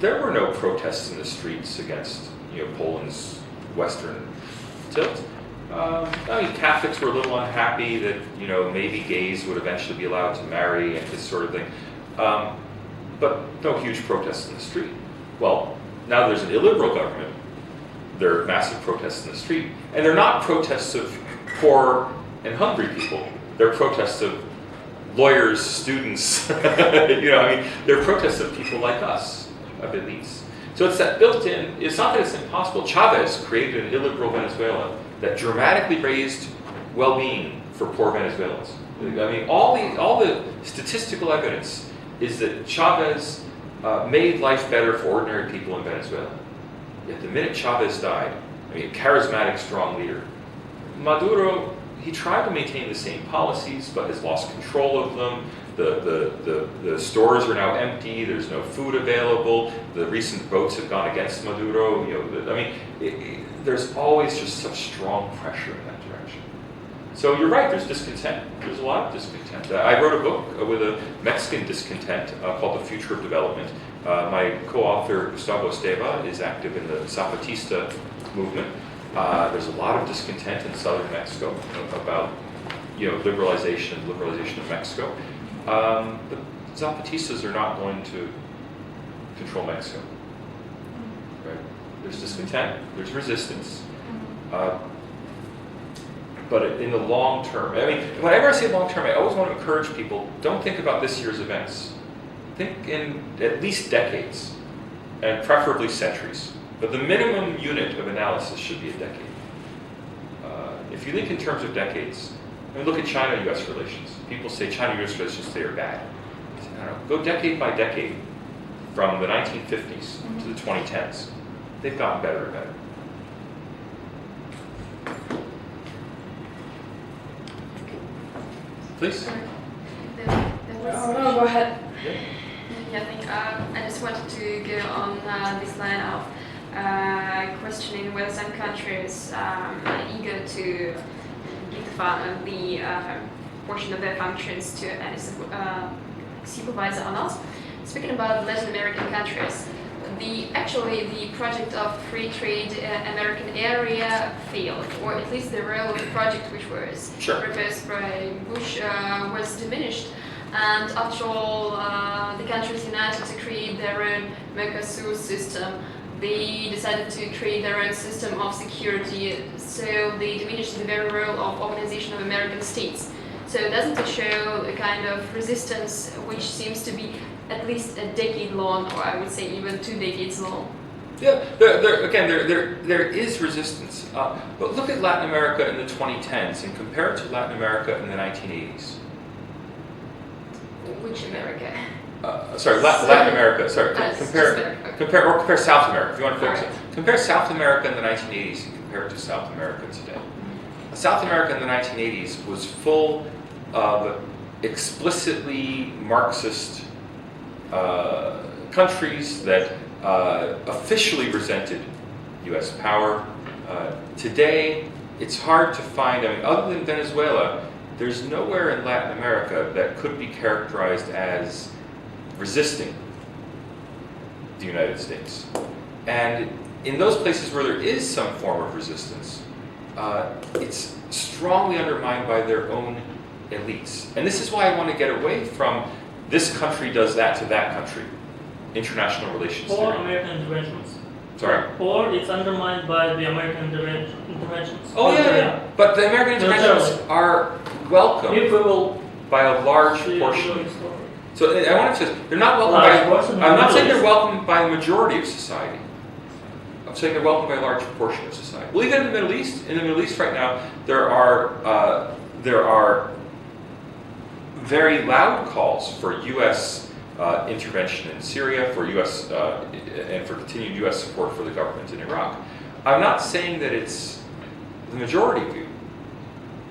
there were no protests in the streets against Poland's Western tilt. I mean, Catholics were a little unhappy that maybe gays would eventually be allowed to marry and this sort of thing, but no huge protests in the street. Well, now there's an illiberal government. There are massive protests in the street, and they're not protests of poor and hungry people. They're protests of lawyers, students, I mean, they're protests of people like us, of elites. So it's that built-in, it's not that it's impossible. Chavez created an illiberal Venezuela that dramatically raised well-being for poor Venezuelans. I mean, all the statistical evidence is that Chavez made life better for ordinary people in Venezuela. Yet the minute Chavez died, I mean, a charismatic, strong leader, Maduro, he tried to maintain the same policies, but has lost control of them. The stores are now empty. There's no food available. The recent votes have gone against Maduro. There's always just such strong pressure in that direction. So you're right. There's discontent. There's a lot of discontent. I wrote a book with a Mexican discontent called "The Future of Development." My co-author Gustavo Esteva is active in the Zapatista movement. There's a lot of discontent in southern Mexico about liberalization of Mexico. The Zapatistas are not going to control Mexico. Right? There's discontent, there's resistance. But in the long term, I mean, whenever I say long term, I always want to encourage people, don't think about this year's events. Think in at least decades, and preferably centuries. But the minimum unit of analysis should be a decade. If you think in terms of decades, I mean, look at China-U.S. relations. People say China-U.S. relations today are bad. I don't know, go decade by decade, from the 1950s to the 2010s. They've gotten better and better. Please? No, go ahead. Yeah, I think I just wanted to go on this line of questioning whether some countries are eager to give the portion of their functions to any supervisor or not. Speaking about Latin American countries, the project of free trade American area failed, or at least the role of the project, which was proposed by Bush, was diminished. And after all, the countries united to create their own Mercosur system. They decided to create their own system of security, so they diminished the very role of Organization of American States. So doesn't it show a kind of resistance which seems to be at least a decade long, or I would say even 2 decades long? Yeah, there is resistance. But look at Latin America in the 2010s and compare it to Latin America in the 1980s. Which America? Latin America. Compare South America. If you want to focus Right. compare South America in the 1980s and compare it to South America today. South America in the 1980s was full of explicitly Marxist countries that officially resented U.S. power. Today, it's hard to find. I mean, other than Venezuela, there's nowhere in Latin America that could be characterized as resisting the United States. And in those places where there is some form of resistance, it's strongly undermined by their own elites. And this is why I want to get away from this country does that to that country. International relations Or theory. American interventions. Sorry? Or it's undermined by the American interventions. Oh yeah. But the American interventions are welcome If we will by a large see portion. the story. So I want to say, they're not welcomed Large by, portion of I'm not the saying they're Middle welcomed by the majority of society. I'm saying they're welcomed by a large portion of society. Well, even in the Middle East right now, there are very loud calls for U.S. Intervention in Syria, for U.S. And for continued U.S. support for the government in Iraq. I'm not saying that it's the majority view.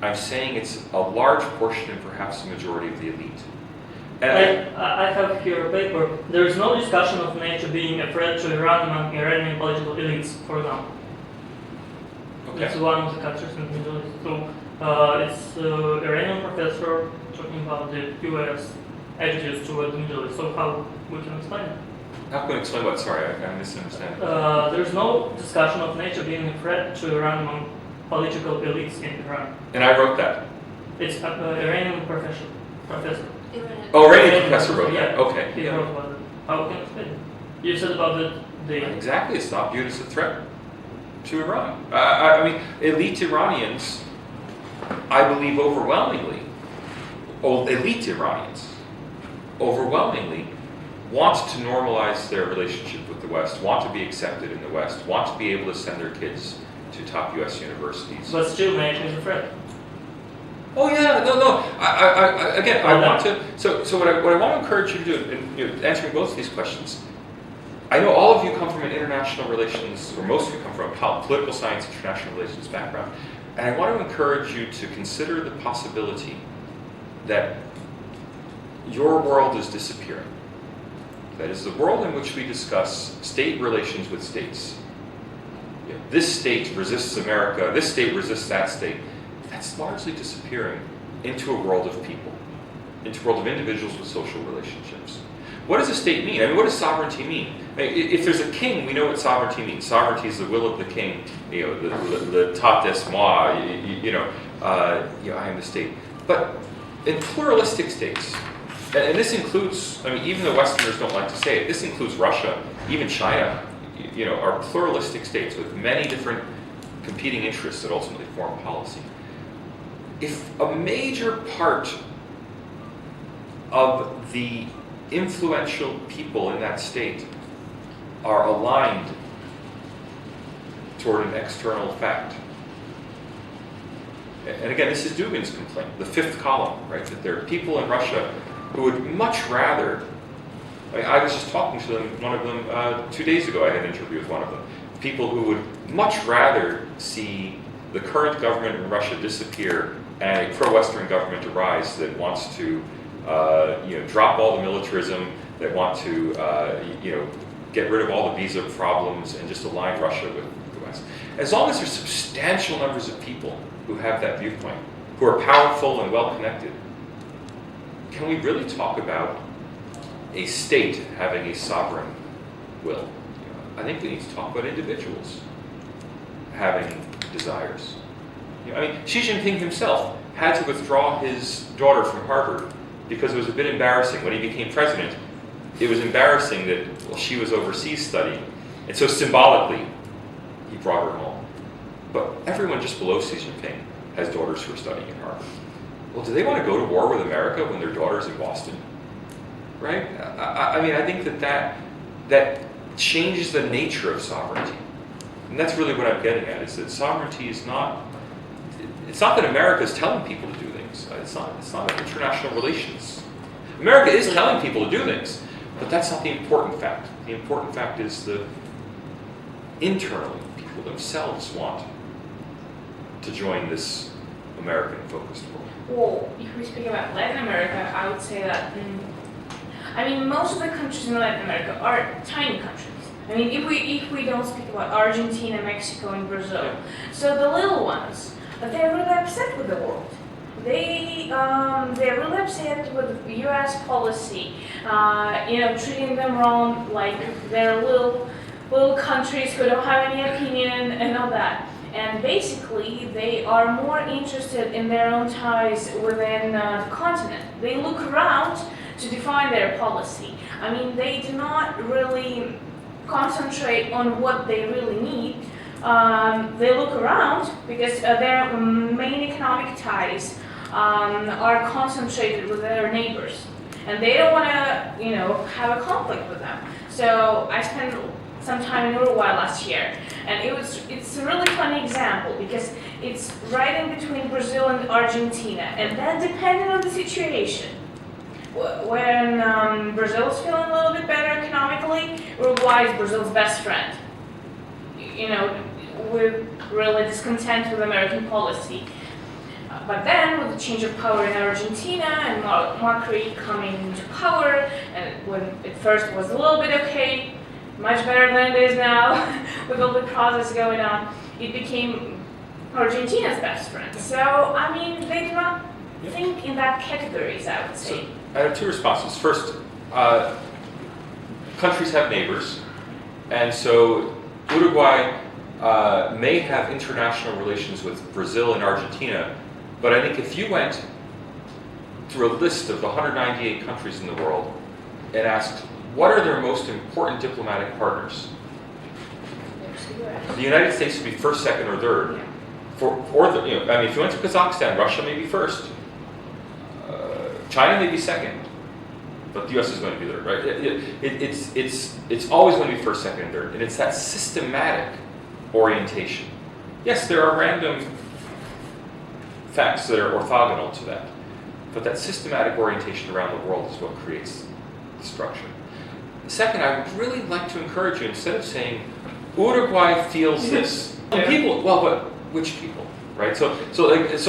I'm saying it's a large portion and perhaps the majority of the elite. And I have here a paper. There is no discussion of nature being a threat to Iran among Iranian political elites, for example. Okay. It's one of the countries in the Middle East. So it's an Iranian professor talking about the U.S. attitudes toward the Middle East. So how we can explain it? How can I explain what? Sorry, I misunderstand. There's no discussion of nature being a threat to Iran among political elites in Iran. And I wrote that. It's an Iranian professor. Oh, Iranian professor wrote that. Yeah, Okay. he wrote about it. How can you explain it? You said about the Exactly, it's not viewed as a threat to Iran. I mean, elite Iranians, I believe overwhelmingly, elite Iranians overwhelmingly want to normalize their relationship with the West, want to be accepted in the West, want to be able to send their kids to top U.S. universities. But still, management is a threat. Oh yeah, no. I want to. So what I want to encourage you to do, in answering both of these questions, I know all of you come from an international relations, or most of you come from a political science, international relations background, and I want to encourage you to consider the possibility that your world is disappearing. That is the world in which we discuss state relations with states. This state resists America, this state resists that state. That's largely disappearing into a world of people, into a world of individuals with social relationships. What does a state mean? I mean, what does sovereignty mean? I mean, if there's a king, we know what sovereignty means. Sovereignty is the will of the king. The ta des moi. I am the state. But in pluralistic states, and this includes, I mean, even the Westerners don't like to say it. This includes Russia, even China. Are pluralistic states with many different competing interests that ultimately form policy. If a major part of the influential people in that state are aligned toward an external fact, and again, this is Dugin's complaint, the fifth column, right? That there are people in Russia who would much rather. I was just talking to them, one of them 2 days ago. I had an interview with one of them. People who would much rather see the current government in Russia disappear and a pro-Western government arise that wants to, drop all the militarism, that want to, get rid of all the visa problems and just align Russia with the West. As long as there's substantial numbers of people who have that viewpoint, who are powerful and well-connected, can we really talk about a state having a sovereign will? I think we need to talk about individuals having desires. Xi Jinping himself had to withdraw his daughter from Harvard because it was a bit embarrassing. When he became president, it was embarrassing that she was overseas studying, and so symbolically, he brought her home. But everyone just below Xi Jinping has daughters who are studying at Harvard. Well, do they want to go to war with America when their daughter's in Boston? Right? I think that changes the nature of sovereignty. And that's really what I'm getting at, is that sovereignty is not, it's not that America is telling people to do things. It's not an international relations. America is telling people to do things, but that's not the important fact. The important fact is that internally, people themselves want to join this American-focused world. Well, if we speak about Latin America, I would say that most of the countries in Latin America are tiny countries. If we don't speak about Argentina, Mexico, and Brazil, so the little ones, they're really upset with the world. They're really upset with U.S. policy, treating them wrong, like they're little countries who don't have any opinion and all that. And basically, they are more interested in their own ties within the continent. They look around to define their policy. They do not really concentrate on what they really need. They look around because their main economic ties are concentrated with their neighbors, and they don't want to, have a conflict with them. So I spent some time in Uruguay last year, and it's a really funny example because it's right in between Brazil and Argentina, and then depending on the situation. When Brazil's feeling a little bit better economically, Uruguay is Brazil's best friend. We're really discontent with American policy. But then, with the change of power in Argentina and Macri coming into power, and when at first was a little bit okay, much better than it is now, with all the process going on, it became Argentina's best friend. So, they do not think in that categories, I would say. So, I have two responses. First, countries have neighbors, and so Uruguay may have international relations with Brazil and Argentina, but I think if you went through a list of the 198 countries in the world and asked, what are their most important diplomatic partners? The United States would be first, second, or third. If you went to Kazakhstan, Russia may be first. China may be second, but the US is going to be third, right? It's always going to be first, second, and third. And it's that systematic orientation. Yes, there are random facts that are orthogonal to that, but that systematic orientation around the world is what creates the structure. Second, I would really like to encourage you, instead of saying, Uruguay feels this. Yeah. People, well, but which people, right? So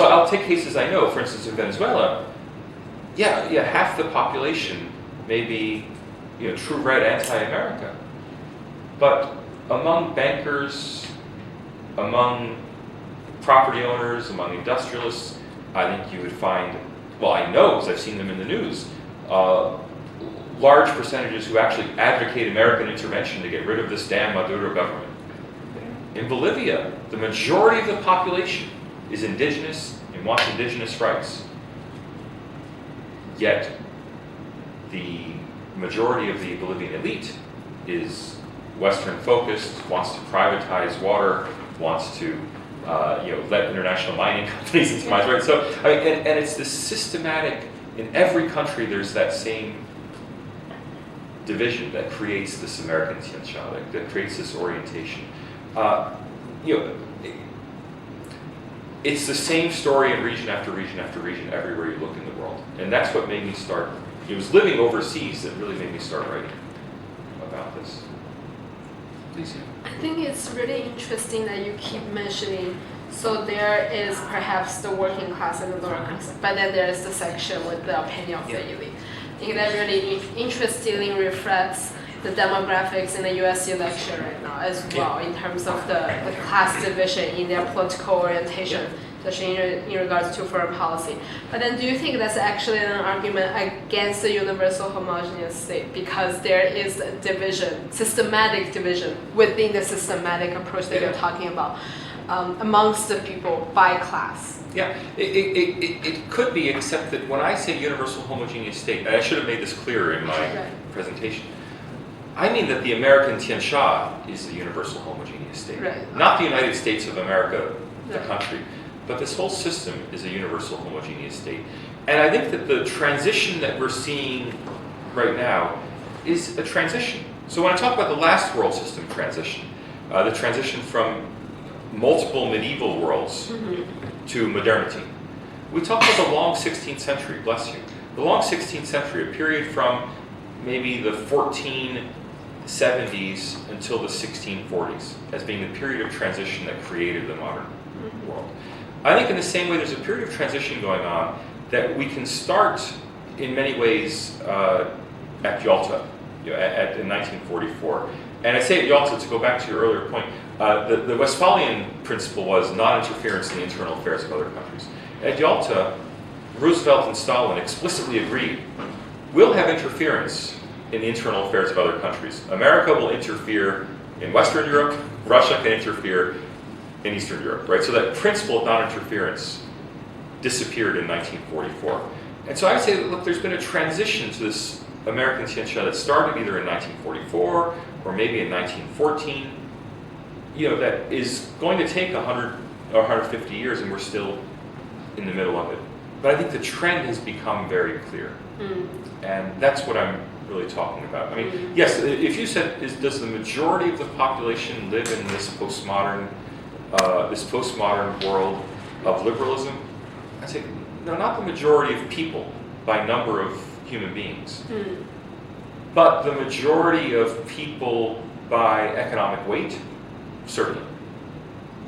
I'll take cases I know, for instance, in Venezuela, yeah, half the population may be, true red anti-America, but among bankers, among property owners, among industrialists, I think you would find, well, I know because I've seen them in the news, large percentages who actually advocate American intervention to get rid of this damn Maduro government. In Bolivia, the majority of the population is indigenous and wants indigenous rights. Yet, the majority of the Bolivian elite is Western focused, wants to privatize water, wants to let international mining companies into mines, right? So, and it's this systematic, in every country there's that same division that creates this American tianxia, that creates this orientation. It's the same story in region after region after region everywhere you look in the world. And that's what made me start, it was living overseas that really made me start writing about this. Please. I think it's really interesting that you keep mentioning, so there is perhaps the working class and the lower class, but then there's the section with the opinion of the elite. I think that really interestingly reflects the demographics in the US election right now as well, in terms of the class division in their political orientation, especially in regards to foreign policy. But then do you think that's actually an argument against the universal homogeneous state, because there is a division, systematic division within the systematic approach that you're talking about amongst the people by class? Yeah, it could be, except that when I say universal homogeneous state, and I should have made this clearer in my presentation, I mean that the American tianxia is the universal homogeneous state. Right. Not the United States of America, the country, but this whole system is a universal homogeneous state. And I think that the transition that we're seeing right now is a transition. So when I talk about the last world system transition, the transition from multiple medieval worlds to modernity, we talk about the long 16th century, bless you. The long 16th century, a period from maybe the 1470s until the 1640s as being the period of transition that created the modern world. I think in the same way there's a period of transition going on that we can start in many ways at Yalta, in 1944. And I say at Yalta, to go back to your earlier point, the Westphalian principle was non-interference in the internal affairs of other countries. At Yalta, Roosevelt and Stalin explicitly agreed, we'll have interference in the internal affairs of other countries. America will interfere in Western Europe, Russia can interfere in Eastern Europe, right? So that principle of non-interference disappeared in 1944. And so I would say that, look, there's been a transition to this American tianxia that started either in 1944 or maybe in 1914, that is going to take 100 or 150 years, and we're still in the middle of it. But I think the trend has become very clear. And that's what I'm really talking about. I mean, yes, if you said, does the majority of the population live in this postmodern world of liberalism? I'd say, no, not the majority of people by number of human beings, but the majority of people by economic weight, certainly.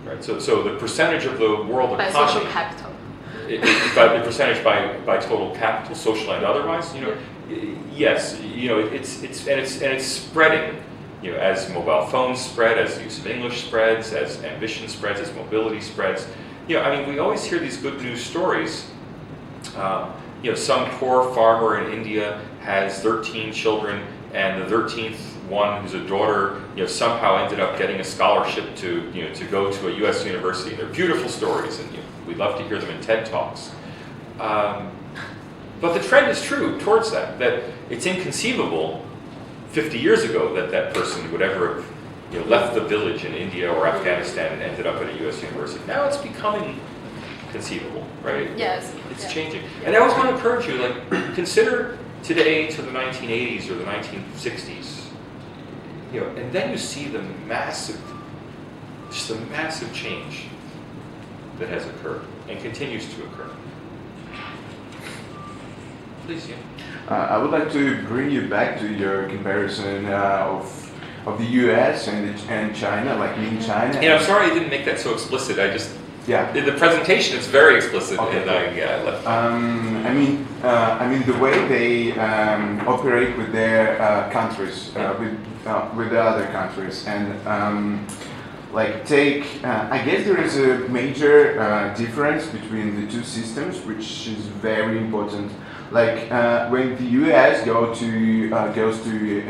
Right. So the percentage of the world by economy, social capital, by the percentage by total capital, social and otherwise, yes, it's spreading, as mobile phones spread, as the use of English spreads, as ambition spreads, as mobility spreads. We always hear these good news stories. Some poor farmer in India has 13 children, and the 13th one, who's a daughter, somehow ended up getting a scholarship to go to a U.S. university. They're beautiful stories, and we love to hear them in TED Talks. But the trend is true towards that it's inconceivable 50 years ago that person would ever have left the village in India or Afghanistan and ended up at a U.S. university. Now it's becoming conceivable, right? Yes. It's Yeah. changing. And I always want to encourage you, like, consider today to the 1980s or the 1960s, you know, and then you see the massive change that has occurred and continues to occur. Please, yeah. I would like to bring you back to your comparison of the U.S. and China, like in China. And I'm sorry I didn't make that so explicit. I just Yeah. in the presentation it's very explicit, Okay. and I left. I mean the way they operate with their countries, with the other countries, and I guess there is a major difference between the two systems, which is very important. Like when the U.S. goes to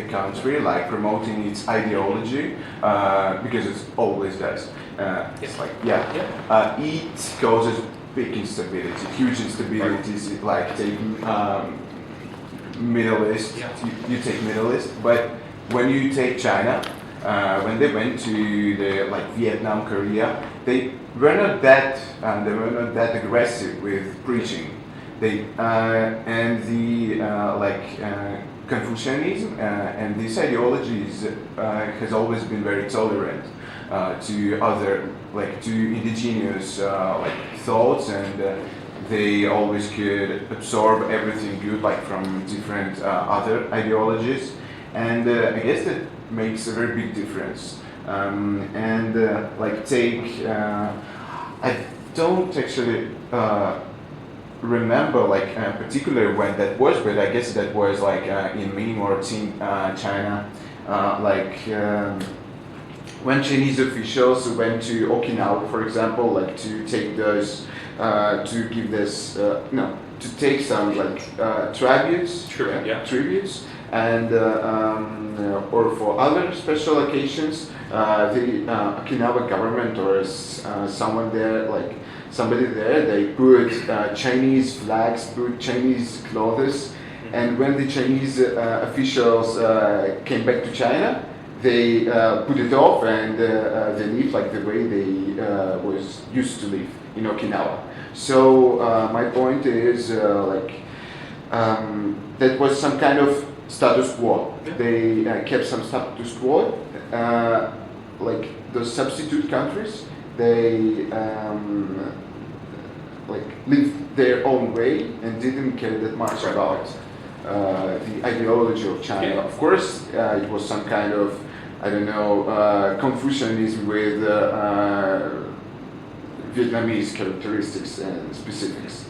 a country, like promoting its ideology, because it always does. It's like it causes big instability, huge instabilities. Like take Middle East, you take Middle East, but when you take China, when they went to the Vietnam, Korea, they were not that aggressive with preaching. Confucianism and this ideology has always been very tolerant to other, to indigenous thoughts, and they always could absorb everything good from different other ideologies, and I guess that makes a very big difference. I don't actually remember particularly when that was, but I guess that was in Ming or China, when Chinese officials went to Okinawa, for example, to take those, to give this, to take some tributes, tributes, and or for other special occasions, the Okinawa government or someone there, somebody there, they put Chinese flags, put Chinese clothes, and when the Chinese officials came back to China, they put it off and they live the way they was used to live in Okinawa. So my point is that was some kind of status quo. They kept some status quo. Those substitute countries, they lived their own way and didn't care that much about the ideology of China. Yeah. Of course, it was some kind of, Confucianism with Vietnamese characteristics and specifics.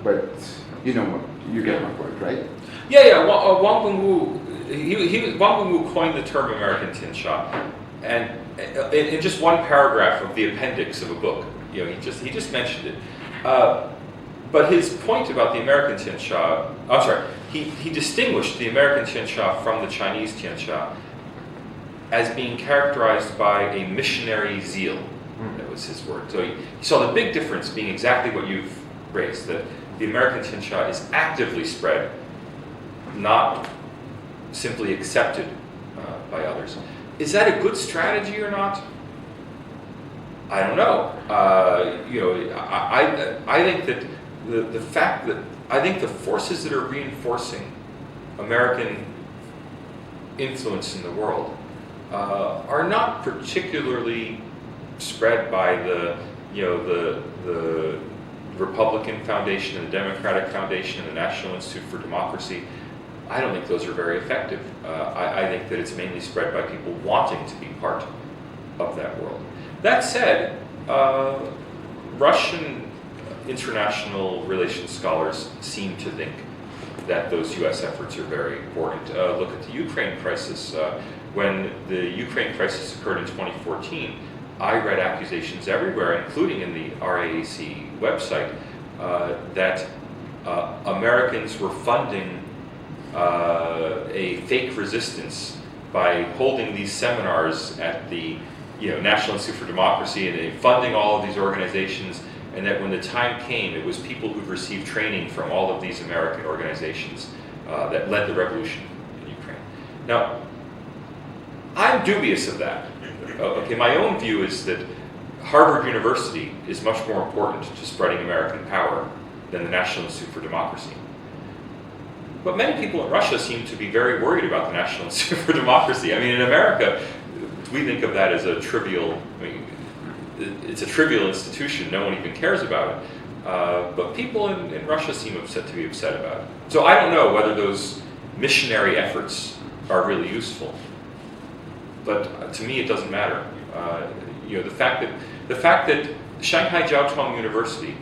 But you get my point, right? Yeah. Wang Gungwu, Wang Gungwu coined the term American tin shop, and in just one paragraph of the appendix of a book, he just mentioned it. But his point about the American tianxia, he distinguished the American tianxia from the Chinese tianxia as being characterized by a missionary zeal. That was his word. So he saw the big difference being exactly what you've raised, that the American tianxia is actively spread, not simply accepted by others. Is that a good strategy or not? I don't know. I think that the fact that I think the forces that are reinforcing American influence in the world are not particularly spread by the Republican Foundation and the Democratic Foundation and the National Institute for Democracy. I don't think those are very effective. I think that it's mainly spread by people wanting to be part of that world. That said, Russian international relations scholars seem to think that those U.S. efforts are very important. Look at the Ukraine crisis. When the Ukraine crisis occurred in 2014, I read accusations everywhere, including in the RIAC website, that Americans were funding a fake resistance by holding these seminars at the National Institute for Democracy and funding all of these organizations, and that when the time came, it was people who'd received training from all of these American organizations that led the revolution in Ukraine. Now, I'm dubious of that. Okay, my own view is that Harvard University is much more important to spreading American power than the National Institute for Democracy. But many people in Russia seem to be very worried about the National Institute for Democracy. I mean, in America, we think of that as a trivial, it's a trivial institution, no one even cares about it. But people in Russia seem to be upset about it. So I don't know whether those missionary efforts are really useful. But to me, it doesn't matter. The fact that Shanghai Jiao Tong University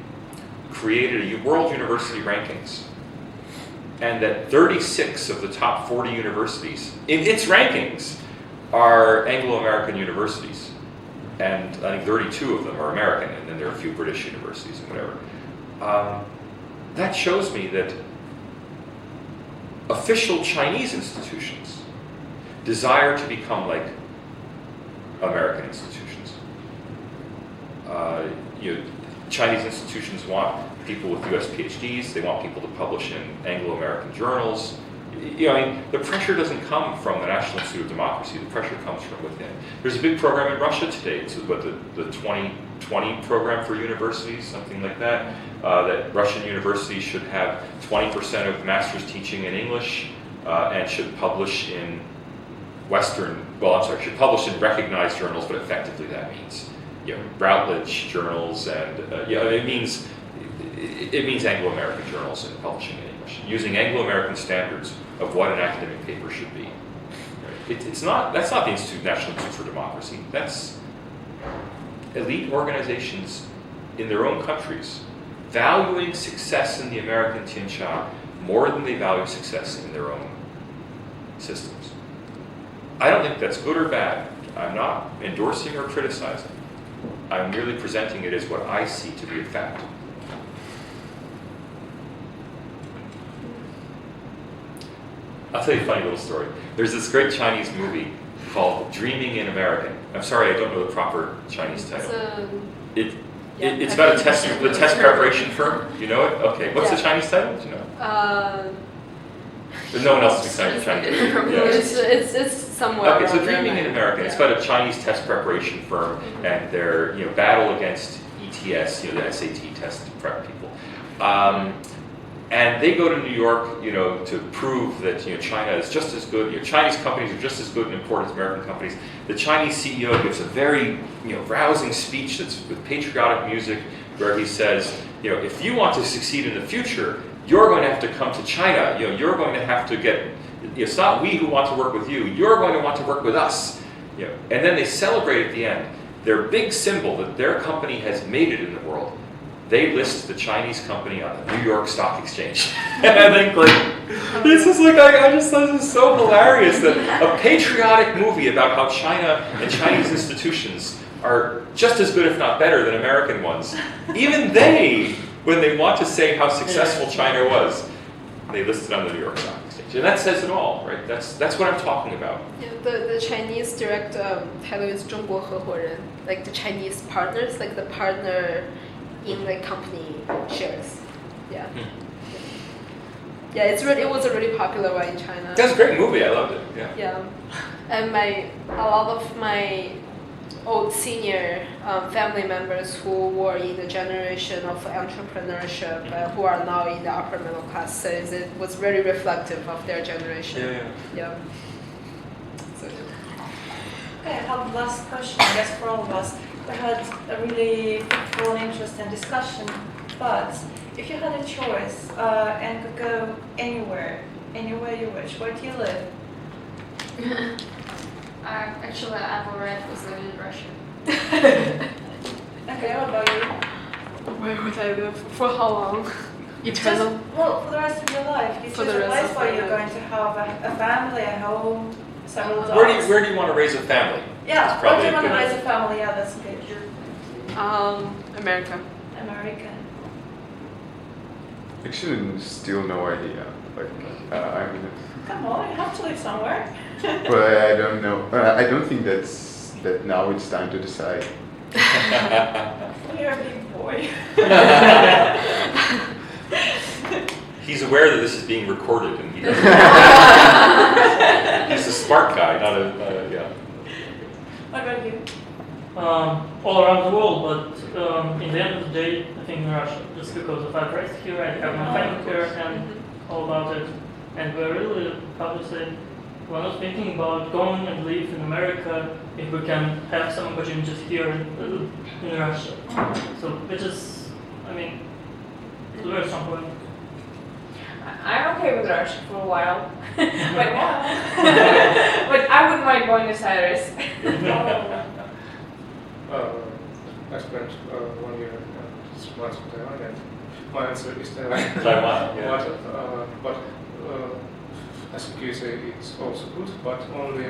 created world university rankings, and that 36 of the top 40 universities in its rankings are Anglo-American universities, and I think 32 of them are American, and then there are a few British universities and whatever. That shows me that official Chinese institutions desire to become like American institutions. Chinese institutions want people with US PhDs, they want people to publish in Anglo-American journals. The pressure doesn't come from the National Institute of Democracy, the pressure comes from within. There's a big program in Russia today, it's what the 2020 program for universities, something like that, that Russian universities should have 20% of master's teaching in English and should publish in should publish in recognized journals, but effectively that means Routledge journals, and it means Anglo-American journals and publishing in English, using Anglo-American standards of what an academic paper should be. That's not the National Institute for Democracy. That's elite organizations in their own countries valuing success in the American Tianxia more than they value success in their own systems. I don't think that's good or bad. I'm not endorsing or criticizing. I'm merely presenting it as what I see to be a fact. I'll tell you a funny little story. There's this great Chinese movie called Dreaming in American. I'm sorry, I don't know the proper Chinese title. It's about the test preparation firm. You know it? Okay. What's the Chinese title? Do you know? There's no one else speaks Chinese. It's somewhere. Okay, so Dreaming in America. It's about a Chinese test preparation firm and their battle against ETS, the SAT test prep people. And they go to New York, to prove that China is just as good. Chinese companies are just as good and important as American companies. The Chinese CEO gives a very rousing speech that's with patriotic music, where he says, if you want to succeed in the future, you're going to have to come to China. You're going to have to get. It's not we who want to work with you. You're going to want to work with us. And then they celebrate at the end their big symbol that their company has made it in the world. They list the Chinese company on the New York Stock Exchange. And I think this is I just thought this is so hilarious that a patriotic movie about how China and Chinese institutions are just as good, if not better, than American ones. Even they, when they want to say how successful China was, they list it on the New York Stock Exchange. And that says it all, right? That's what I'm talking about. Yeah, the Chinese direct title is 中国合伙人, like the Chinese partners, like the partner in the company shares. Yeah. Yeah, it was a really popular one in China. That's a great movie. I loved it. Yeah. Yeah, and a lot of my old senior family members who were in the generation of entrepreneurship, who are now in the upper middle class, says it was very reflective of their generation. Yeah. So, Okay, I have the last question, I guess, for all of us. We had a really fruitful and interesting discussion, but if you had a choice and could go anywhere you wish, where do you live? Actually, I've already was living in Russia. Okay, what about you? where would I live? For how long? Eternal? For the rest of your life. You choose a place where you're going to have a family, a home, several dogs. Where do you want to raise a family? Yeah, where do you want to raise a family? Yeah, that's good. America. American. Actually, still no idea. Come on, you have to live somewhere. But I don't know. I don't think that now it's time to decide. You're a big boy. He's aware that this is being recorded, and he doesn't. He's a smart guy, not a yeah. What about you? all around the world, but in the end of the day, I think in Russia, just because I've raised here, I have my family here, and all about it. And we're really, how to say, we're not thinking about going and live in America if we can have some opportunities here in Russia. So, which is, I mean, it's a very strong point. I'm okay with Russia for a while, but but I wouldn't mind going to Cyrus. I spent 1 year and 6 months in Taiwan, and my answer is Taiwan. Taiwan, yeah. But as you say, it's also good, but only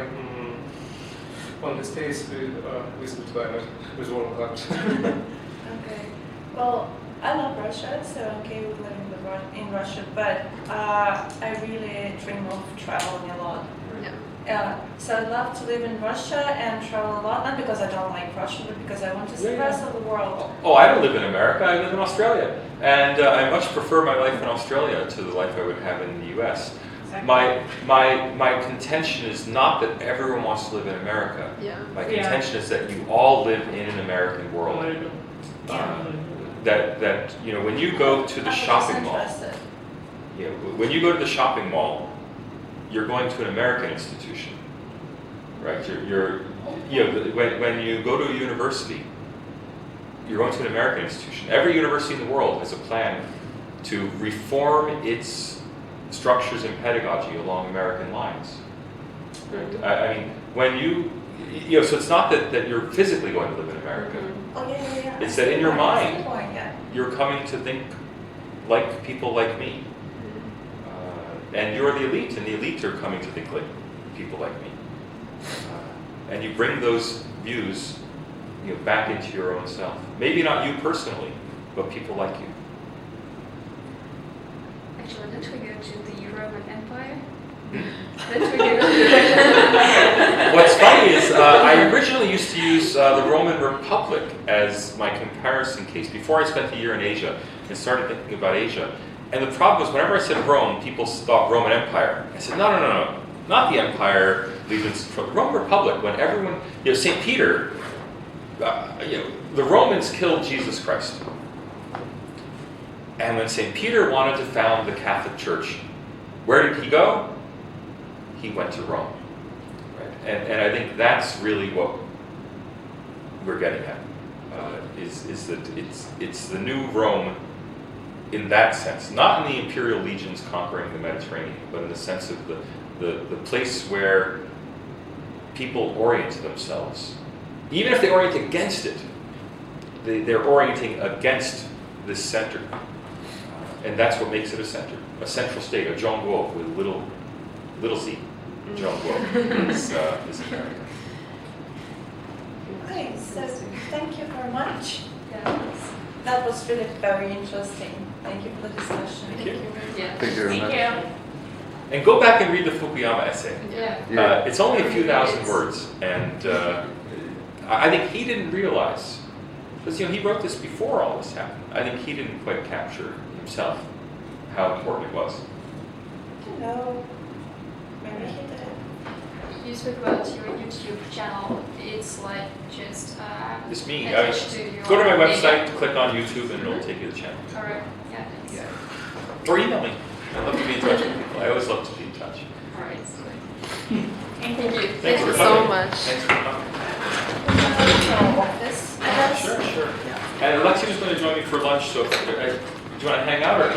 on the States with climate, with warm climate. Okay. Well, I love Russia, so I'm okay with living in Russia, but I really dream of traveling a lot. So I'd love to live in Russia and travel a lot, not because I don't like Russia, but because I want to see the rest of the world. Oh, I don't live in America, I live in Australia. And I much prefer my life in Australia to the life I would have in the US. My contention is not that everyone wants to live in America. My contention is that you all live in an American world. That you know, when you go to the shopping mall, when you go to the shopping mall, you're going to an American institution, right? You're you know, when you go to a university, you're going to an American institution. Every university in the world has a plan to reform its structures and pedagogy along American lines. Right? I mean, when you know, so it's not that you're physically going to live in America. Oh, yeah. It's that in your mind, you're coming to think like people like me. And you're the elite, and the elite are coming to think like people like me. And you bring those views, you know, back into your own self. Maybe not you personally, but people like you. Actually, don't we go to the Roman Empire? What's funny is I originally used to use the Roman Republic as my comparison case before I spent a year in Asia and started thinking about Asia. And the problem was, whenever I said Rome, people thought Roman Empire. I said, no, not the empire, Roman Republic. When everyone, you know, St. Peter, you know, the Romans killed Jesus Christ. And when St. Peter wanted to found the Catholic Church, where did he go? He went to Rome. Right? And I think that's really what we're getting at, is that it's the new Rome in that sense, not in the imperial legions conquering the Mediterranean, but in the sense of the place where people orient themselves. Even if they orient against it, they're orienting against this center. And that's what makes it a center, a central state, a Zhongguo with little z. Zhongguo is America. Okay, so thank you very much. Yeah. That was really very interesting. Thank you for the discussion. Thank you. Yeah. Thank you very much. Thank you. And go back and read the Fukuyama essay. Yeah. It's only a few thousand words, and I think he didn't realize, because you know, he wrote this before all this happened. I think he didn't quite capture himself how important it was. I don't know. Maybe he did. You spoke about your YouTube channel. It's like just It's me. attached to your Go to my website, media. click on YouTube, and it'll take you to the channel. All right. Yeah. Thanks. Or email me. I love to be in touch with people. I always love to be in touch. All right. Thank you. Thanks Thank for you coming. so much. Thanks for coming. Office, I guess. Sure. And Alexi was going to join me for lunch, so do you want to hang out or come?